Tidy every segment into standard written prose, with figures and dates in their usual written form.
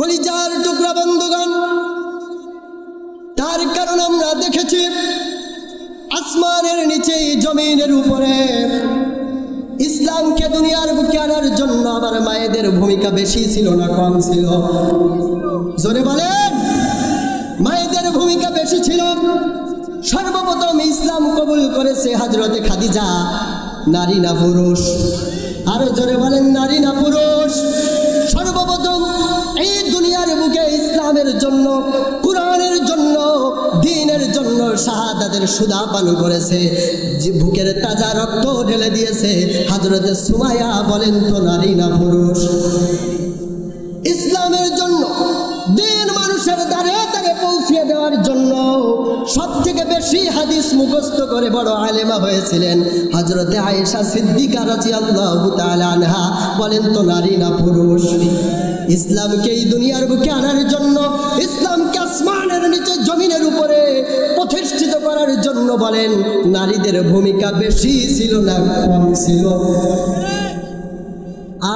কলিজার টুকরা বন্ধুগণ, তার কারণ আমরা দেখেছি আসমানের নিচে জমিনের উপরে ইসলামকে দুনিয়ার বুকে আনার জন্য আমার মায়েদের ভূমিকা বেশি ছিল না কম ছিল? জোরে বলেন, মায়েদের ভূমিকা বেশি ছিল। সর্বপ্রথম ইসলাম কবুল করেছে হযরতে খাদিজা, নারী না পুরুষ? আরো জোরে বলেন, নারী না পুরুষ? সর্বপ্রথম এই দুনিয়ার বুকে ইসলামের জন্য, কুরআনের জন্য, দ্বীনের জন্য শাহাদাতের সুধা পান করেছে, যে বুকের তাজা রক্ত ঢেলে দিয়েছে হযরতে সুমাইয়া। বলেন তো, নারী না পুরুষ? ইসলামের জন্য, দ্বীন মানুষের দ্বারে দ্বারে পৌঁছিয়ে দেওয়ার জন্য সবথেকে বেশি হাদিস মুখস্থ করে বড় আলেমা হয়েছিলেন হযরতে আয়েশা সিদ্দিকা রাদিয়াল্লাহু তাআলা আনহা। বলেন তো, নারী না পুরুষ? ইসলামকে এই দুনিয়ার বুকে আনার জন্য, ইসলামকে আসমানের নিচে জমিনের উপরে প্রতিষ্ঠিত করার জন্য বলেন নারীদের ভূমিকা বেশি ছিল না কম ছিল?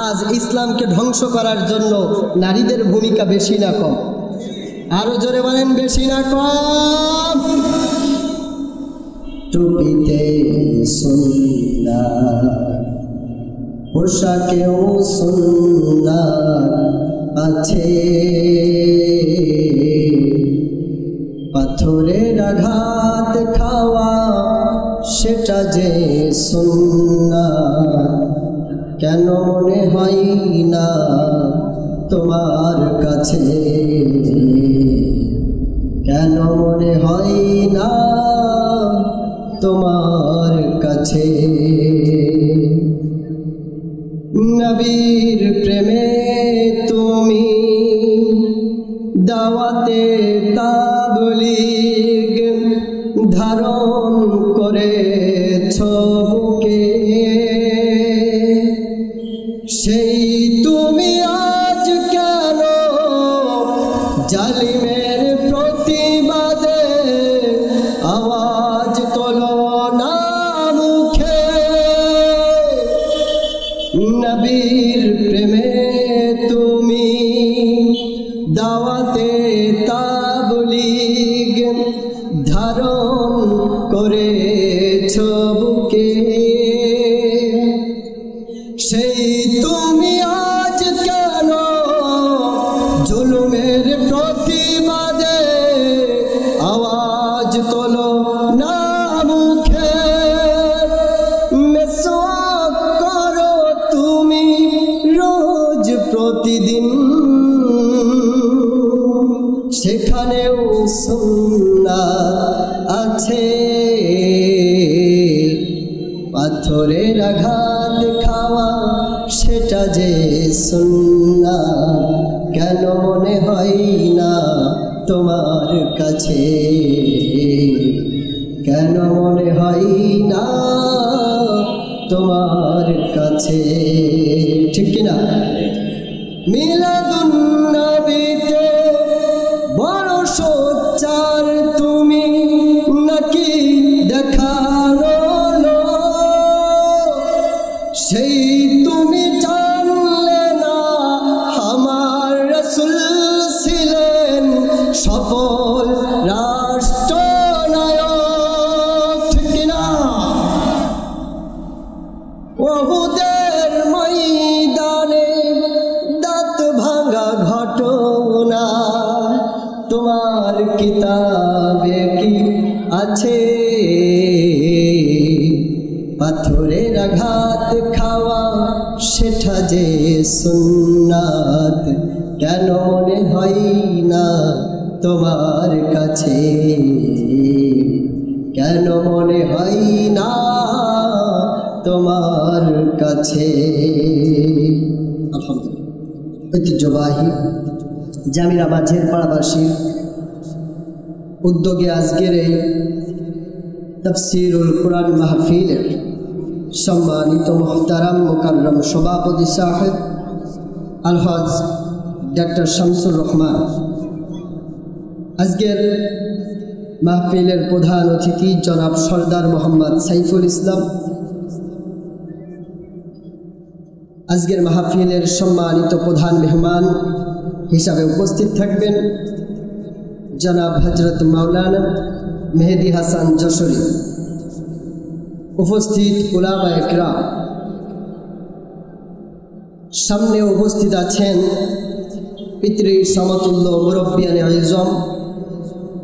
আজ ইসলামকে ধ্বংস করার জন্য নারীদের ভূমিকা বেশি না কম? আরো জোরে বলেন, বেশি না কম? টুপিতে সুন্নাত, পোশাকেও সুন্নাত আছে, পাথরের আঘাত খাওয়া সেটা যে সুন্নাত, কেন মনে হয় না তোমার কাছে? কেন মনে হয় না তোমার কাছে? নবীর প্রেমে তুমি দাওয়াতে তাবলীগ ধারণ করেছ বুকে, সেই তুমি আজ কেন জালিমের প্রতিবাদে আওয়াজ তোলো না মুখে? নবীর প্রেমে তুমি দাওয়াতে তাবলীগ ধারণ করেছ বুকে, সেই তুমি আজ কেন জুলুমের প্রতিবাদে আওয়াজ তোলো না মুখে? মেসওয়াক করো তুমি রোজ প্রতিদিন, সেখানেও সুন্নাত আছে, পাথরের আঘাত খাওয়া সেটা যে সুন্নাত, কেন মনে হয় না তোমার কাছে? কেন মনে হয় না তোমার কাছে? ঠিক কিনা? মিলাদুন নবীতে বড় সোচ্চার তুমি নাকি দেখানো, সেই তুমি জানলে না আমার রাসূল ছিলেন সফল রাষ্ট্রনায়ক? ঠিক কিনা? উহুদের ময়দানে দাঁত ভাঙা ঘটনা তোমার কিতাবে কি আছে? পাথরের আঘাত খাওয়া সেটা যে সুন্নাত, কেন মনে হয় না তোমার কাছে? কেন মনে হয় না তোমার কাছে? আলহামদুলিল্লাহ, ঐতিহ্যবাহী জামিরা মাঝের পাড়াবাসীর উদ্যোগে আজকের এই তাফসীরুল কুরআন মাহফিলের সম্মানিত মুহতারাম মুকাররম সভাপতি সাহেব আলহাজ ডক্টর শামসুর রহমান, আজকের মাহফিলের প্রধান অতিথি জনাব সরদার মোহাম্মদ সাইফুল ইসলাম, আজকের মাহফিলের সম্মানিত প্রধান মেহমান হিসাবে উপস্থিত থাকবেন জনাব হযরত মাওলানা মেহেদী হাসান যশোরী, উপস্থিত উলামায়ে কিরাম, সামনে উপস্থিত আছেন পিতৃ সমতুল্য মুরব্বিয়ানে আজম,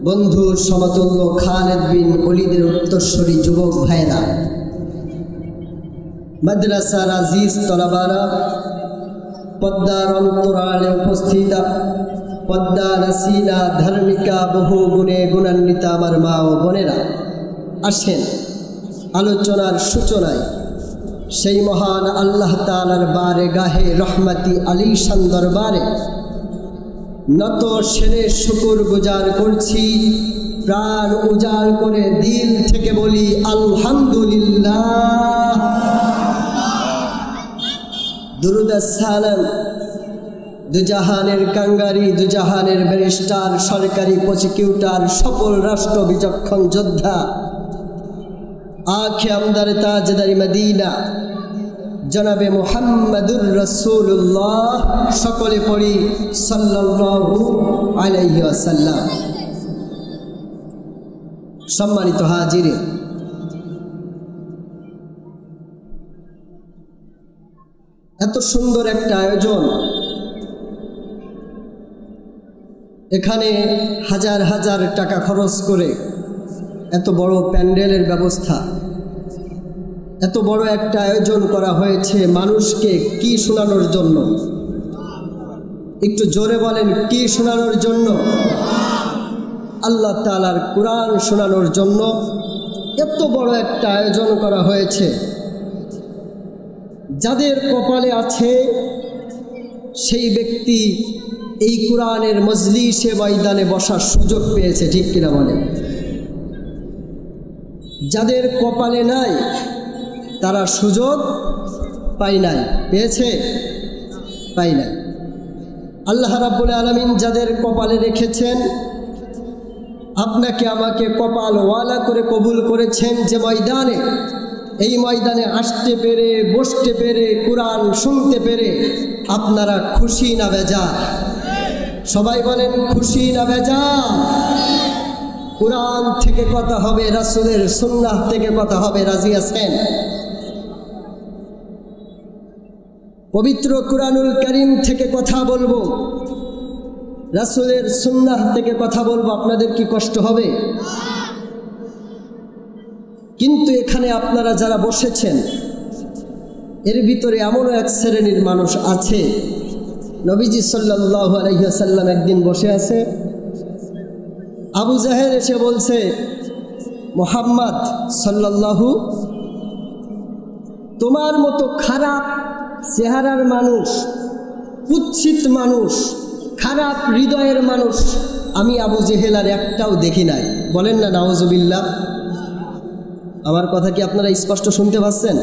বন্ধু সমতুল্য খালেদ বিন ওলিদের উত্তরসূরি যুবক ভাইরা, মাদ্রাসার আজিজ তলাবারা, পদ্মার অন্তরালে উপস্থিত পদ্মা নসীনা ধার্মিকা বহু গুণে গুণান্বিতা আমার মা ও বোনেরা, আসেন আলোচনার সূচনায় সেই মহান আল্লাহ তাআলার বারে গাহে রহমতি আলীশান দরবারে নত সেরে শুকর গুজার করছি। প্রাণ উজাড় করে দিল থেকে বলি আলহামদুলিল্লাহ। দুরুদ সালাম দুজাহানের কাঙ্গারি, দুজাহানের ব্যারিস্টার, সরকারি প্রসিকিউটর, সফল রাষ্ট্র বিচক্ষণ যোদ্ধা, আঁখে আমদার তাজদারি মদিনা জনাবে মুহাম্মাদুর রাসূলুল্লাহ। সকলে পড়ি সাল্লাল্লাহু আলাইহি ওয়াসাল্লাম। সম্মানিত হাজিরিন, এত সুন্দর একটা আয়োজন, এখানে হাজার হাজার টাকা খরচ করে এত বড় প্যান্ডেলের ব্যবস্থা, এত বড় একটা আয়োজন করা হয়েছে মানুষকে কি শোনানোর জন্য? একটু জোরে বলেন, কি শোনানোর জন্য? আল্লাহ তাআলার কোরআন শোনানোর জন্য এত বড় একটা আয়োজন করা হয়েছে। যাদের কপালে আছে সেই ব্যক্তি এই কোরআনের মজলিসে ময়দানে বসার সুযোগ পেয়েছে, ঠিক কিনা বলেন? যাদের কপালে নাই তারা সুযোগ পায় নাই, পেয়েছে? পাই নাই। আল্লাহ রাব্বুল আলামিন যাদের কপালে রেখেছেন, আপনাকে আমাকে কপাল ওয়ালা করে কবুল করেছেন যে ময়দানে, এই ময়দানে আসতে পেরে, বসতে পেরে, কোরআন শুনতে পেরে আপনারা খুশি না বেজার? সবাই বলেন খুশি না বেজার? কোরআন থেকে কথা হবে, রাসূলের সুন্নাহ থেকে কথা হবে, রাজি আছেন? পবিত্র কুরআনুল কারীম থেকে কথা বলবো, রাসূলের সুন্নাহ থেকে কথা বলবো, আপনাদের কি কষ্ট হবে? কিন্তু এখানে আপনারা যারা বসেছেন এর ভিতরে এমনও এক শ্রেণীর মানুষ আছে, নবীজি সাল্লাল্লাহু আলাইহি ওয়াসাল্লাম একদিন বসে আছে, আবু জাহেল এসে বলছে, মুহাম্মদ সাল্লাল্লাহু, তোমার মতো খারাপ চেহারার মানুষ, কুৎসিত মানুষ, খারাপ হৃদয়ের মানুষ আমি আবু জেহেল আর একটাও দেখি নাই। বলেন না নাউজুবিল্লাহ। আমার কথা কি আপনারা স্পষ্ট শুনতে পাচ্ছেন?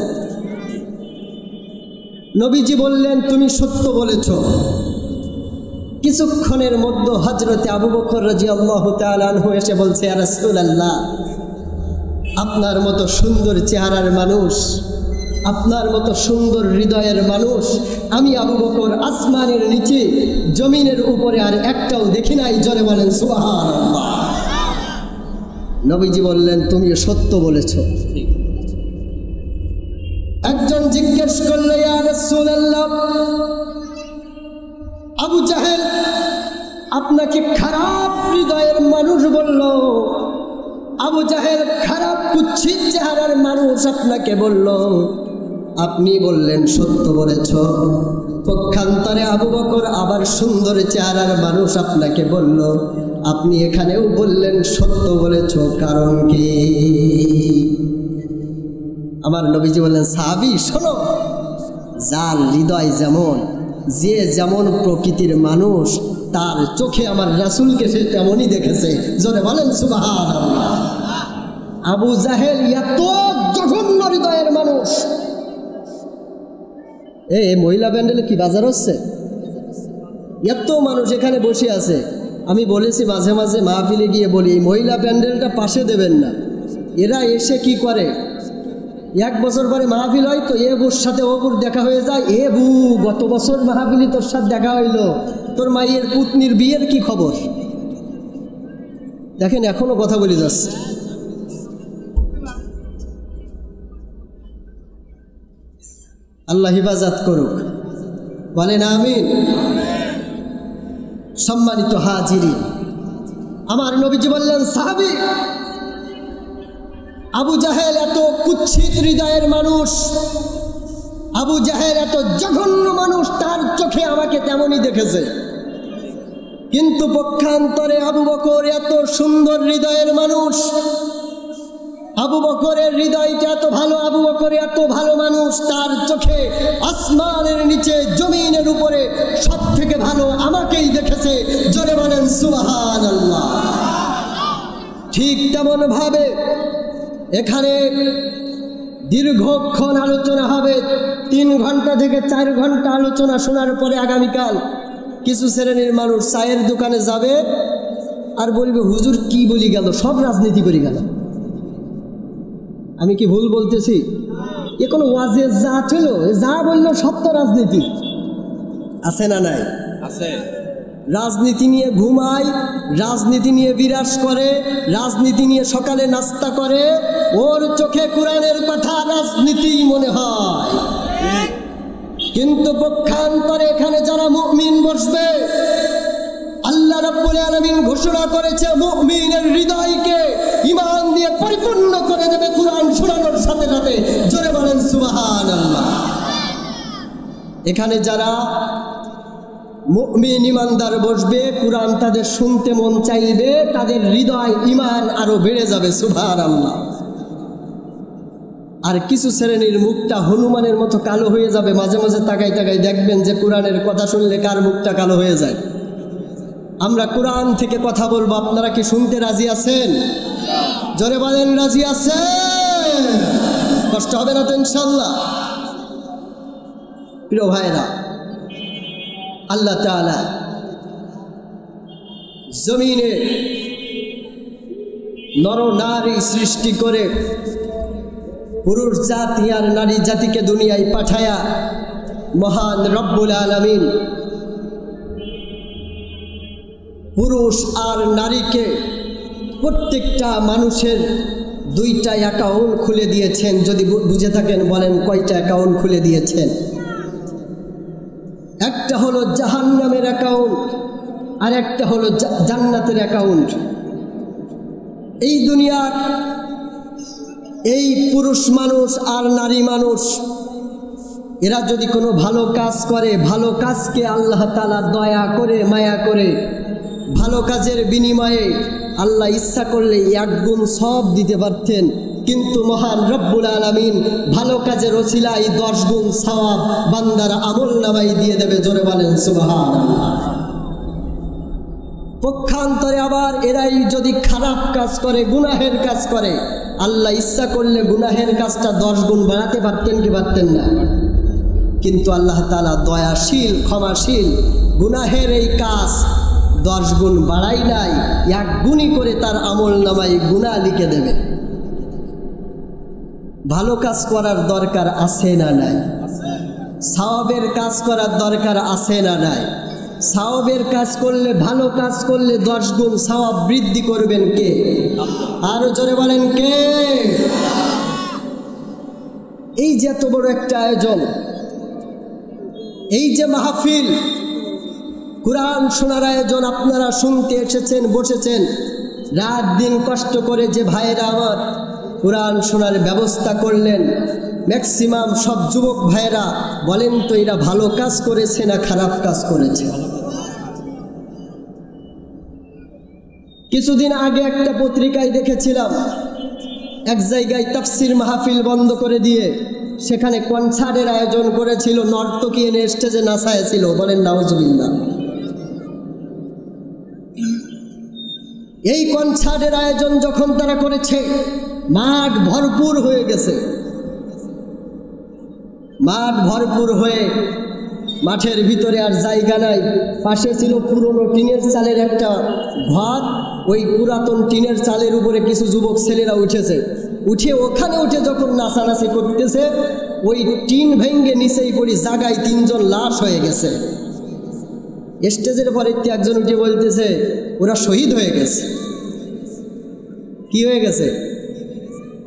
নবীজি বললেন, তুমি সত্য বলেছ। কিছুক্ষণের মধ্যে হযরতে আবু বকর রাদিয়াল্লাহু তাআলা আনহু এসে বলছে, ইয়া রাসূলুল্লাহ, আপনার মতো সুন্দর চেহারার মানুষ, আপনার মতো সুন্দর হৃদয়ের মানুষ আমি আবু বকর আসমানের নিচে জমিনের উপরে আর একটাও দেখি নাই। জোরে বলেন সুবহানাল্লাহ। নবীজি বললেন, তুমি সত্য বলেছ। একজন জিজ্ঞেস করল, ইয়া রাসূলুল্লাহ, আবু জাহেল আপনাকে খারাপ হৃদয়ের মানুষ বলল, আবু জাহেল খারাপ কুৎসিত চেহারার মানুষ আপনাকে বলল, আপনি বললেন সত্য বলেছ। পক্ষান্তরে আবু বকর আবার সুন্দর চেহারার মানুষ আপনাকে বলল, আপনি এখানেও বললেন সত্য বলেছ, কারণ কি? আমার নবীজি বললেন, সাহাবী শোনো, যার হৃদয় যেমন, যে যেমন প্রকৃতির মানুষ, তার চোখে আমার রাসূলকে সে তেমনই দেখেছে। জোরে বলেন সুবহানাল্লাহ। আবু জাহেল এত জঘন্য হৃদয়ের মানুষ। এই মহিলা প্যান্ডেলে কি বাজার হচ্ছে? এত মানুষ এখানে বসে আছে। আমি বলেছি মাঝে মাঝে মাহফিলে গিয়ে বলি, এই মহিলা প্যান্ডেলটা পাশে দেবেন না। এরা এসে কি করে, এক বছর পরে মাহফিল হয় তো এ বুর সাথে ও বুর দেখা হয়ে যায়। এ বু, গত বছর মাহফিলে তোর সাথে দেখা হইলো, তোর মাইয়ের পুতনির বিয়ের কি খবর? দেখেন এখনো কথা বলে যাচ্ছে। আল্লাহ হিফাজত করুক, বলেন আমিন। সম্মানিত হাজিরিন, আমার নবীজি বললেন, সাহাবী আবু জাহেল এত কুৎসিত হৃদয়ের মানুষ, আবু জাহেল এত জঘন্য মানুষ, তার চোখে আমাকে তেমনই দেখেছে, কিন্তু পক্ষান্তরে আবু বকর এত সুন্দর হৃদয়ের মানুষ, আবু বকরের হৃদয়টা এত ভালো, আবু বকর এত ভালো মানুষ, তার চোখে আসমানের নিচে জমিনের উপরে সব থেকে ভালো আমাকেই দেখেছে। জোরে বলেন সুবহানাল্লাহ। ঠিক তেমন ভাবে এখানে দীর্ঘক্ষণ আলোচনা হবে, 3 ঘন্টা থেকে 4 ঘন্টা আলোচনা শোনার পরে আগামীকাল কিছু শ্রেণীর মানুষ চায়ের দোকানে যাবে আর বলবে, হুজুর কি বলি গেল, সব রাজনীতি করে গেল। আমি কি ভুল বলতেছি? এ কোনো ওয়াজে যা ছিল, যা বললো সব তো রাজনীতি। আছে না নাই? আছে। রাজনীতি নিয়ে ঘুমায়, রাজনীতি নিয়ে বিরাজ করে, রাজনীতি নিয়ে সকালে নাস্তা করে, ওর চোখে কোরআনের কথা রাজনীতি মনে হয়। কিন্তু পক্ষান্তরে এখানে যারা মুমিন বসবে, আল্লাহ রাব্বুল আলামিন ঘোষণা করেছে মুমিনের হৃদয়কে ঈমান দিয়ে পরিপূর্ণ করে দেবে কোরআন শোনানোর সাথে সাথে। জোরে বলেন সুবহানাল্লাহ। এখানে যারা মুমিন ইমানদার বসবে, কোরআন তাদের শুনতে মন চাইবে, তাদের হৃদয় ঈমান আরো বেড়ে যাবে। সুবহানাল্লাহ। আর কিছু শ্রেণীর মুখটা হনুমানের মতো কালো হয়ে যাবে। মাঝে মাঝে তাকাই তাকাই দেখবেন যে কোরআনের কথা শুনলে কার মুখটা কালো হয়ে যায়। আমরা কোরআন থেকে কথা বলবো, আপনারা কি শুনতে রাজি আছেন? জোরে বলেন রাজি আছেন? কষ্ট হবে না তো ইনশাআল্লাহ? প্রিয় ভাইরা, আল্লাহ তাআলা জমিনে নর নারী সৃষ্টি করে পুরুষ জাতি আর নারী জাতিকে দুনিয়ায় পাঠায়া মহান রব্বুল আলামিন পুরুষ আর নারীকে প্রত্যেকটা মানুষের 2টা অ্যাকাউন্ট খুলে দিয়েছেন। যদি বুঝে থাকেন বলেন কয়টা অ্যাকাউন্ট খুলে দিয়েছেন? একটা হলো জাহান্নামের অ্যাকাউন্ট আর একটা হলো জান্নাতের অ্যাকাউন্ট। এই দুনিয়ার এই পুরুষ মানুষ আর নারী মানুষ এরা যদি কোনো ভালো কাজ করে, ভালো কাজকে আল্লাহ তাআলা দয়া করে মায়া করে ভালো কাজের বিনিময়ে আল্লাহ ইচ্ছা করলে 1 গুণ সব দিতে পারতেন, কিন্তু মহান রব্বুল আলামিন ভালো কাজের ওসিলায় 10 গুণ সওয়াব বান্দার আমলনামায় দিয়ে দেবে। জোরে বলেন সুবহানাল্লাহ। পক্ষান্তরে আবার এরাই যদি খারাপ কাজ করে, গুনাহের কাজ করে, আল্লাহ ইচ্ছা করলে গুনাহের কাজটা 10 গুণ বাড়াতে পারতেন কি পারতেন না? কিন্তু আল্লাহ তাআলা দয়াশীল, ক্ষমাশীল, গুনাহের এই কাজ 10 গুণ বাড়াই নাই, 1 গুণই করে তার আমলনামায় গুনাহ লিখে দেবে। ভালো কাজ করার দরকার আছে না নাই? সওয়াবের কাজ করার দরকার আছে না নাই? সওয়াবের কাজ করলে, ভালো কাজ করলে 10 গুণ সওয়াব বৃদ্ধি করবেন কে? আরো জোরে বলেন কে? এই যে এত বড় একটা আয়োজন, এই যে মাহফিল, কোরআন শোনার আয়োজন, আপনারা শুনতে এসেছেন, বসেছেন, রাত দিন কষ্ট করে যে ভাইরা আমার কোরআন শোনার ব্যবস্থা করলেন, ম্যাক্সিমাম সব যুবক ভাইরা বলেন তো এরা ভালো কাজ করেছে না খারাপ কাজ করেছে? কিছুদিন আগে একটা পত্রিকায় দেখেছিলাম, এক জায়গায় তাফসির মাহফিল বন্ধ করে দিয়ে সেখানে কনসার্টের আয়োজন করেছিল, নর্তকী এনে স্টেজে নাচাইছিল। বলেন নাউজুবিল্লাহ। এই কনসার্টের আয়োজন যখন তারা করেছে, মাঠ ভরপুর হয়ে গেছে। মাঠ ভরপুর হয়ে মাঠের ভিতরে আর জায়গা নাই, পাশে ছিল পুরনো টিনের চালের একটা ঘর। ওই পুরাতন টিনের চালের উপরে কিছু যুবক ছেলেরা উঠেছে, ওখানে উঠে যখন নাচানাচি করতেছে, ওই টিন ভেঙ্গে নিচেই পড়ি জায়গায় 3 জন লাশ হয়ে গেছে। স্টেজের পরে একজন উঠে বলতেছে ওরা শহীদ হয়ে গেছে। কি হয়ে গেছে?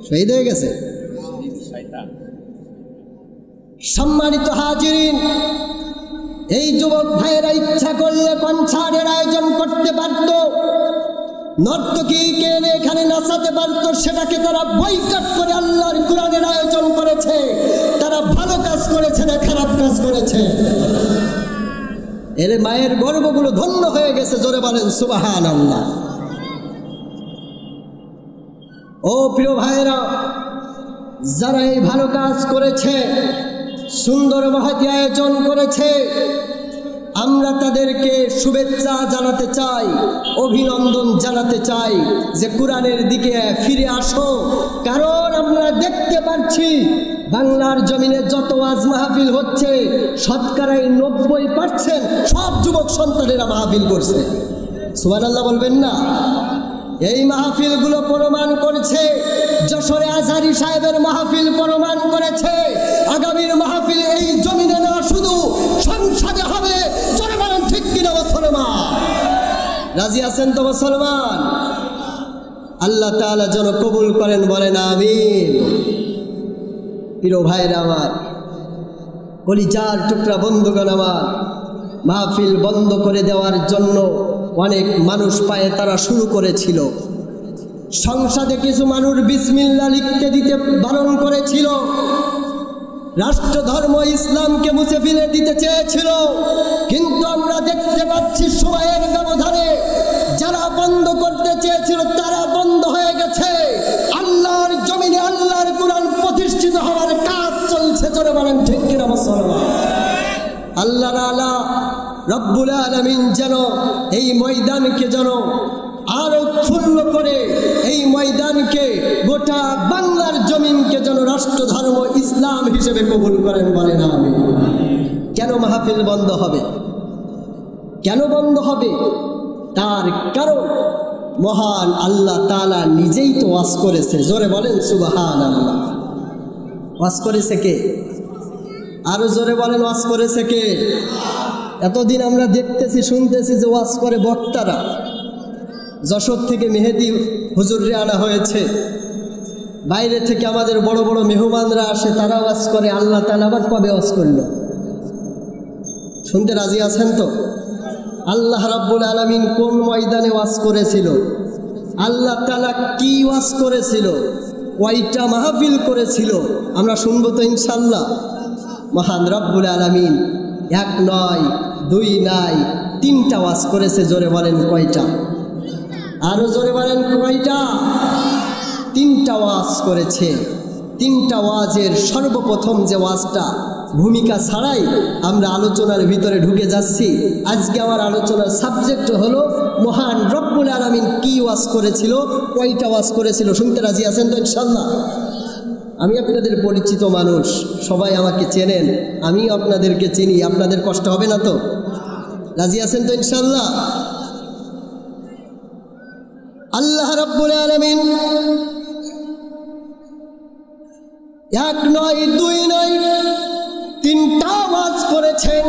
শহীদ হয়ে গেছে। সম্মানিত হাজিরিন, এই যুবক ভাইয়েরা ইচ্ছা করলে কনসার্টের আয়োজন করতে পারত, নর্তকীকে এখানে নাচাতে পারত, সেটাকে তারা বয়কট করে আল্লাহর কোরআনের আয়োজন করেছে। তারা ভালো কাজ করেছে না খারাপ কাজ করেছে? এর মায়ের গর্বগুলো ধন্য হয়ে গেছে। জোরে বলেন সুবহানাল্লাহ। ও প্রিয় ভাইয়েরা, যারা এই ভালো কাজ করেছে, সুন্দর মহতি আয়োজন করেছে, আমরা তাদেরকে শুভেচ্ছা জানাতে চাই, অভিনন্দন জানাতে চাই যে কোরআনের দিকে ফিরে আসো। কারণ আমরা দেখতে পাচ্ছি বাংলার জমিনে যত ওয়াজ মাহফিল হচ্ছে, শতকরাই 90% সব যুবক সন্তানেরা মাহফিল করছে। সুবহানাল্লাহ বলবেন না? এই মাহফিলগুলো প্রমাণ করছে, যশোরে আজহারী সাহেবের মাহফিল প্রমাণ করেছে, আগামীর মাহফিল এই জমিনে না, শুধু সংসদে হবে। জোরে বলেন ঠিক কিনা মুসলমান? রাজি আছেন তো মুসলমান? আল্লাহ তাআলা যেন কবুল করেন, বলেন আমিন। প্রিয় ভাইরা আমার, কলিজার টুকরা বন্ধুগণ আমার, মাহফিল বন্ধ করে দেওয়ার জন্য অনেক মানুষ পায়ে তারা শুরু করেছিল। সংসদে কিছু মানুষ বিসমিল্লাহ লিখতে দিতে বারণ করেছিল। রাষ্ট্র ধর্ম ইসলামকে মুছে ফেলে দিতে চেয়েছিল। কিন্তু আমরা দেখতে পাচ্ছি সময়ের ব্যবধানে যারা বন্ধ করতে চেয়েছিল তারা বন্ধ হয়ে গেছে। আল্লাহর জমিনে আল্লাহর কোরআন প্রতিষ্ঠিত হওয়ার কাজ চলছে। জোরে বলেন ঠিক কিনা মুসলমান? আল্লাহ তাআলা রব্বুল আলামিন যেন এই ময়দানকে যেন আরো উৎফুল্ল করে, এই ময়দানকে, গোটা বাংলার জমিনকে যেন রাষ্ট্র ধর্ম ইসলাম হিসেবে কবুল করেন, বলেন আমিন। কেন মাহফিল বন্ধ হবে? কেন বন্ধ হবে? তার কারণ মহান আল্লাহ তাআলা নিজেই তো ওয়াজ করেছে। জোরে বলেন সুবহানাল্লাহ। ওয়াজ করেছে কে? আরো জোরে বলেন, ওয়াজ করেছে কে? এতদিন আমরা দেখতেছি, শুনতেছি যে ওয়াজ করে বক্তারা। যশোর থেকে মেহেদি হুজুররে আনা হয়েছে, বাইরে থেকে আমাদের বড় বড় মেহমানরা আসে, তারা ওয়াজ করে। আল্লাহ তাআলা আবার কবে ওয়াজ করল? শুনতে রাজি আছেন তো? আল্লাহ রাব্বুল আলামিন কোন ময়দানে ওয়াজ করেছিল? আল্লাহ তাআলা কি ওয়াজ করেছিল? কয়টা মাহফিল করেছিল? আমরা শুনবো তো ইনশাআল্লাহ। মহান রব্বুল আলামিন 1 নয়, 2 নাই, 3টা ওয়াজ করেছে। জোরে বলেন কয়টা? আরো জোরে বলেন কয়টা? 3টা ওয়াজ করেছে। 3টা ওয়াজের সর্বপ্রথম যে ওয়াজটা, ভূমিকা ছাড়াই আমরা আলোচনার ভিতরে ঢুকে যাচ্ছি। আজকে আমার আলোচনার সাবজেক্ট হলো মহান রব্বুল আলামিন কি ওয়াজ করেছিল, কয়টা ওয়াজ করেছিল। শুনতে রাজি আছেন তো ইনশাআল্লাহ? আমি আপনাদের পরিচিত মানুষ, সবাই আমাকে চেনেন, আমি আপনাদেরকে চিনি। আপনাদের কষ্ট হবে না তো? রাজি আছেন তো ইনশাআল্লাহ? আল্লাহ রাব্বুল আলামিন 1 নয়, 2 নয়, 3টা ওয়াজ করেছেন।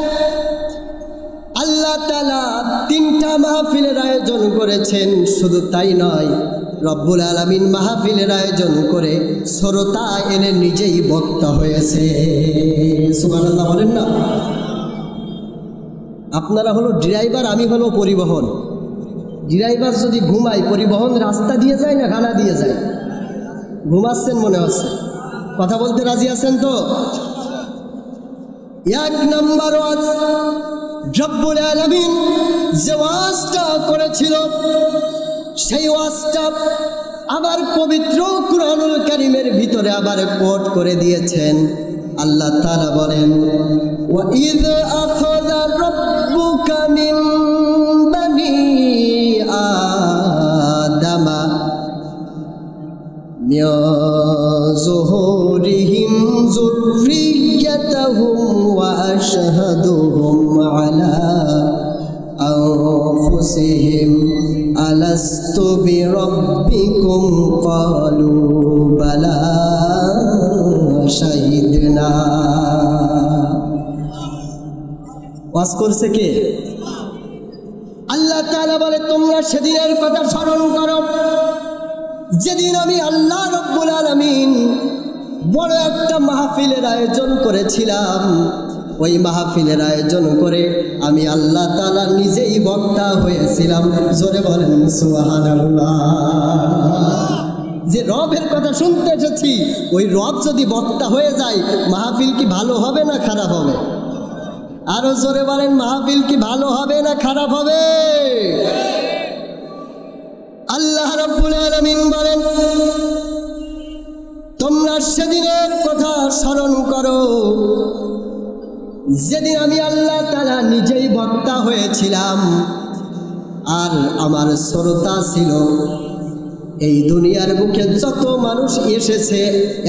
আল্লাহ তাআলা 3টা মাহফিলের আয়োজন করেছেন। শুধু তাই নয়, রব্বুল আলামিন মাহফিলের আয়োজন করে শ্রোতা এনে নিজেই বক্তা হয়েছে। সুবহানাল্লাহ বলেন না? আপনারা হলো ড্রাইভার, আমি হলো পরিবহন। ড্রাইভার যদি ঘুমায়, পরিবহন রাস্তা দিয়ে যায় না খানা দিয়ে যায়? ঘুমাচ্ছেন মনে হচ্ছে। কথা বলতে রাজি আছেন তো? 1 নম্বর ওয়াজ, রব্বুল আলামিন যে ওয়াজটা করেছিল, সেই ওয়াজটা আবার পবিত্র কুরআনুল কারীমের ভিতরে আবার কোট করে দিয়েছেন। আল্লাহ তাআলা বলেন, ওয়া ইয আখাযা রাব্বুকা মিন বানি আদামা মিন যুহুরিহিম যুররিয়াতাহুম ওয়া আশহাদুহুম أنفسهم ألست بربكم قالوا بلى شهدنا ওয়াজ করছে কে? আল্লাহ তাআলা বলে তোমরা সেদিনের কথা স্মরণ করো যেদিন আমি আল্লাহ রাব্বুল আলামিন বড় একটা মাহফিলের আয়োজন করেছিলাম। ওই মাহফিলের আয়োজন করে আমি আল্লাহ তাআলা নিজেই বক্তা হয়েছিলাম। জোরে বলেন সুবহানাল্লাহ। যে রবের কথা শুনতে এসেছি ওই রব যদি বক্তা হয়ে যায় মাহফিল কি ভালো হবে না খারাপ হবে? আরো জোরে বলেন মাহফিল কি ভালো হবে না খারাপ হবে? আল্লাহ রাব্বুল আলামিন বলেন তোমরা সেদিনের কথা স্মরণ করো যেদিন আমি আল্লাহ তাআলা নিজেই বক্তা হয়েছিলাম আর আমার শ্রোতা ছিল এই দুনিয়ার বুকে যত মানুষ এসেছে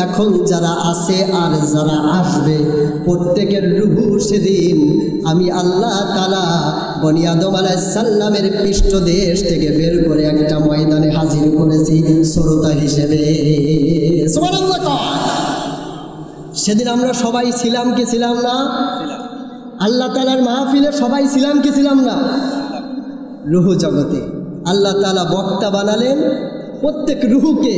এখন যারা আছে আর যারা আসবে প্রত্যেকের রূহ সেদিন আমি আল্লাহ তাআলা বনি আদম আলাইহিস সালামের পৃষ্ঠদেশ থেকে বের করে একটা ময়দানে হাজির করেছি শ্রোতা হিসেবে। সুবহানাল্লাহ। সেদিন আমরা সবাই ছিলাম কি ছিলাম না? আল্লাহ তাআলার মাহফিলে সবাই ছিলাম কি ছিলাম না? রূহ জগতে আল্লাহ তাআলা বক্তা বানালেন প্রত্যেক রূহকে,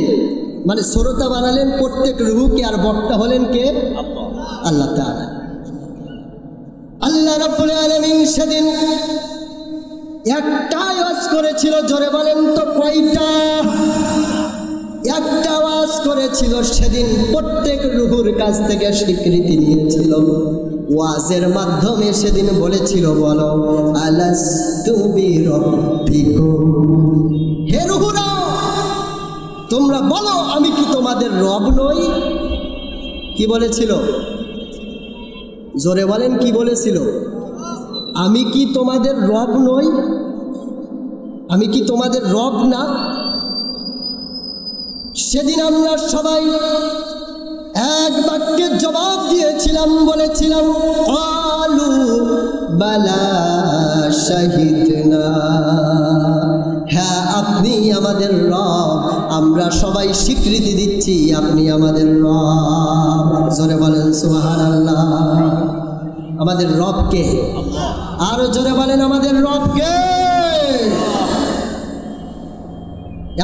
মানে শ্রোতা বানালেন প্রত্যেক রূহকে, আর বক্তা হলেন কে? আল্লাহ তাআলা। আল্লাহ রাব্বুল আলামিন সেদিন একটা ওয়াজ করেছিল, জোরে বলেন তো কয়টা? একটা ওয়াজ করেছিল। সেদিন প্রত্যেক রূহুর কাছ থেকে স্বীকৃতি নিয়েছিল। ওয়াজের মাধ্যমে সেদিন বলেছিল বলো আলাস্তু বিরাব্বিকুম, হে রূহুরা তোমরা বলো আমি কি তোমাদের রব নই? কি বলেছিল? জোরে বলেন কি বলেছিল? আমি কি তোমাদের রব নই? আমি কি তোমাদের রব না? সেদিন আমরা সবাই এক বাক্যে জবাব দিয়েছিলাম, বলেছিলাম ক্বালু বালা শাহিদনা, হ্যাঁ আপনি আমাদের রব, আমরা সবাই স্বীকৃতি দিচ্ছি আপনি আমাদের রব। জোরে বলেন সুবহানাল্লাহ। আমাদের রব কে? আরো জোরে বলেন আমাদের রব কে?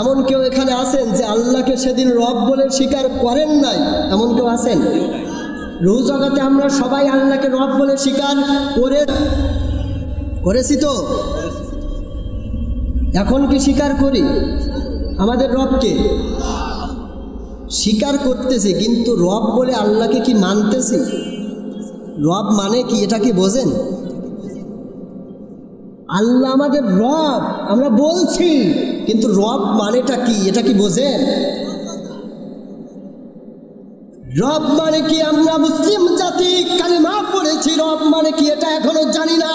এমন কেউ এখানে আছেন যে আল্লাহকে সেদিন রব বলে স্বীকার করেন নাই? এমন কেউ আছেন? রূহ জগতে আমরা সবাই আল্লাহকে রব বলে স্বীকার করেছি তো? এখন কি স্বীকার করি আমাদের রবকে? স্বীকার করতেছি, কিন্তু রব বলে আল্লাহকে কি মানতেছি? রব মানে কি এটা কি বোঝেন? আল্লাহ আমাদের রব আমরা বলছি, কিন্তু রব মানেটা কি এটা কি বোঝেন? রব মানে কি? আমরা মুসলিম জাতি কালিমা পড়েছি, রব মানে কি এটা এখনো জানি না।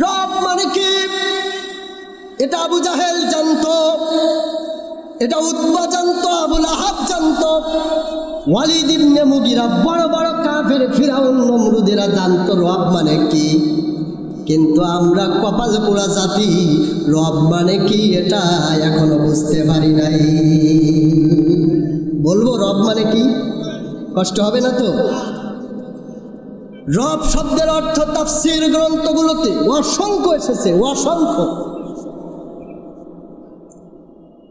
রব মানে কি এটা আবু জাহেল জানতো, এটা উতবা জানতো, আবু লাহাব জানতো, ওয়ালিদ ইবনে মুগিরা, বড় বড় কাফের ফিরাউন নমরুদেরা জানতো রব মানে কি। কিন্তু আমরা কপাল পোড়া জাতি, রব মানে কি এটা এখনো বুঝতে পারি নাই। বলবো রব মানে কি? কষ্ট হবে না তো? রব শব্দের অর্থ তাফসীর গ্রন্থগুলোতে অসংখ্য এসেছে, অসংখ্য।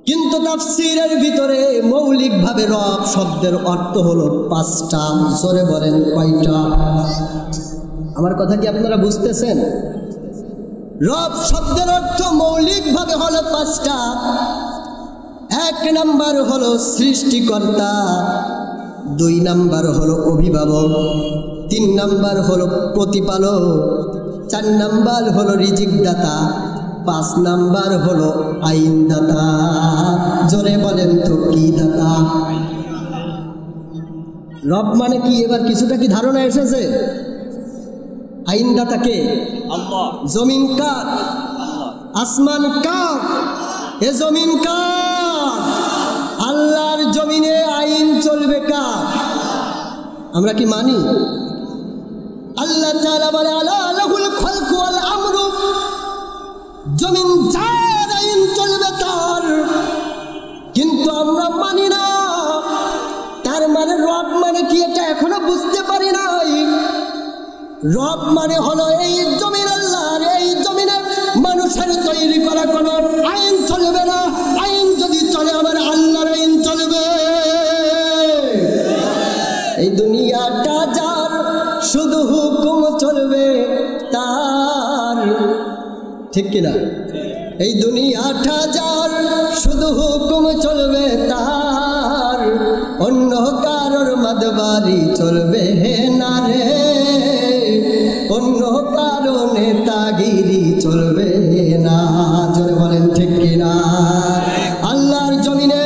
কিন্তু তাফসীরের ভিতরে মৌলিকভাবে রব শব্দের অর্থ হলো 5টা। জোরে বলেন কয়টা? আমার কথা কি আপনারা বুঝতেছেন? রব শব্দের অর্থ মৌলিকভাবে হলো 5টা। 1 নাম্বার হলো সৃষ্টিকর্তা, 2 নাম্বার হলো অভিভাবক, 3 নাম্বার হলো প্রতিপালক, 4 নাম্বার হলো রিজিকদাতা, 5 নাম্বার হলো আইনদাতা। জোরে বলেন তো কি দাতা? রব মানে কি এবার কিছুটা কি ধারণা এসেছে? আইনদাতা কে? আল্লাহ। জমিন কার? আসমান কার? এ জমিন কার? আল্লাহর জমিনে আইন চলবে কার? আমরা কি মানি? আল্লাহ তাআলা বলে আলা লাহুল খালকু ওয়াল আমরু, জমিন যার আইন চলবে তার, কিন্তু আমরা মানি না। তার মানে রব মানে কি এটা এখনো বুঝতে পারি নাই। রব মানে হলো এই জমিন আল্লাহর, এই জমিনে মানুষের তৈরি করা কোনো আইন চলবে না। আইন যদি চলে আমার আল্লাহর আইন চলবে। এই দুনিয়াটা যার, শুধু হুকুম চলবে তার, ঠিক কিনা? এই দুনিয়াটা যার, শুধু হুকুম চলবে তার, অন্য কারোর মাদবারি চলবে না রে, অন্য কারো নেতাগিরি চলবে না। জোরে বলেন ঠিক কিনা? আল্লাহর জমিনে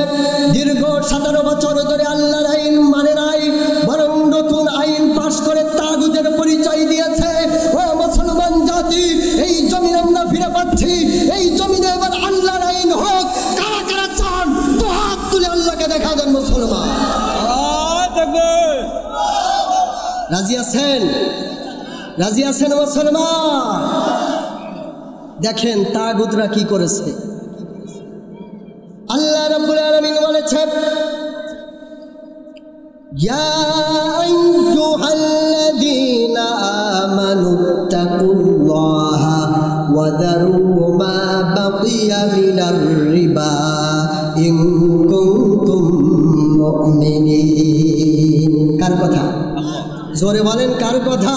দীর্ঘ 17 বছর ধরে আল্লাহর আইন মানে নাই, বরং নতুন আইন পাশ করে তাগুতের পরিচয় দিয়েছে। ও মুসলমান জাতি, এই জমিন আমরা ফিরে পাচ্ছি। এই জমিনে এবার আল্লাহর আইন হোক। কারা কারা চান তো হাত তুলে আল্লাহকে দেখা দেন। মুসলমান রাজি আছেন? রাজি আছেন মুসলমান? দেখেন তাগুতরা কি করেছে। আল্লাহ রাব্বুল আলামিন বলেছেন, ইয়া আইয়ুহাল্লাযীনা আমানুত্তাকুল্লাহা ওয়া যারু মা বাকিয়া মিনার রিবা ইন কুনতুম মুমিনিন। কার কথা? জোরে বলেন কার কথা?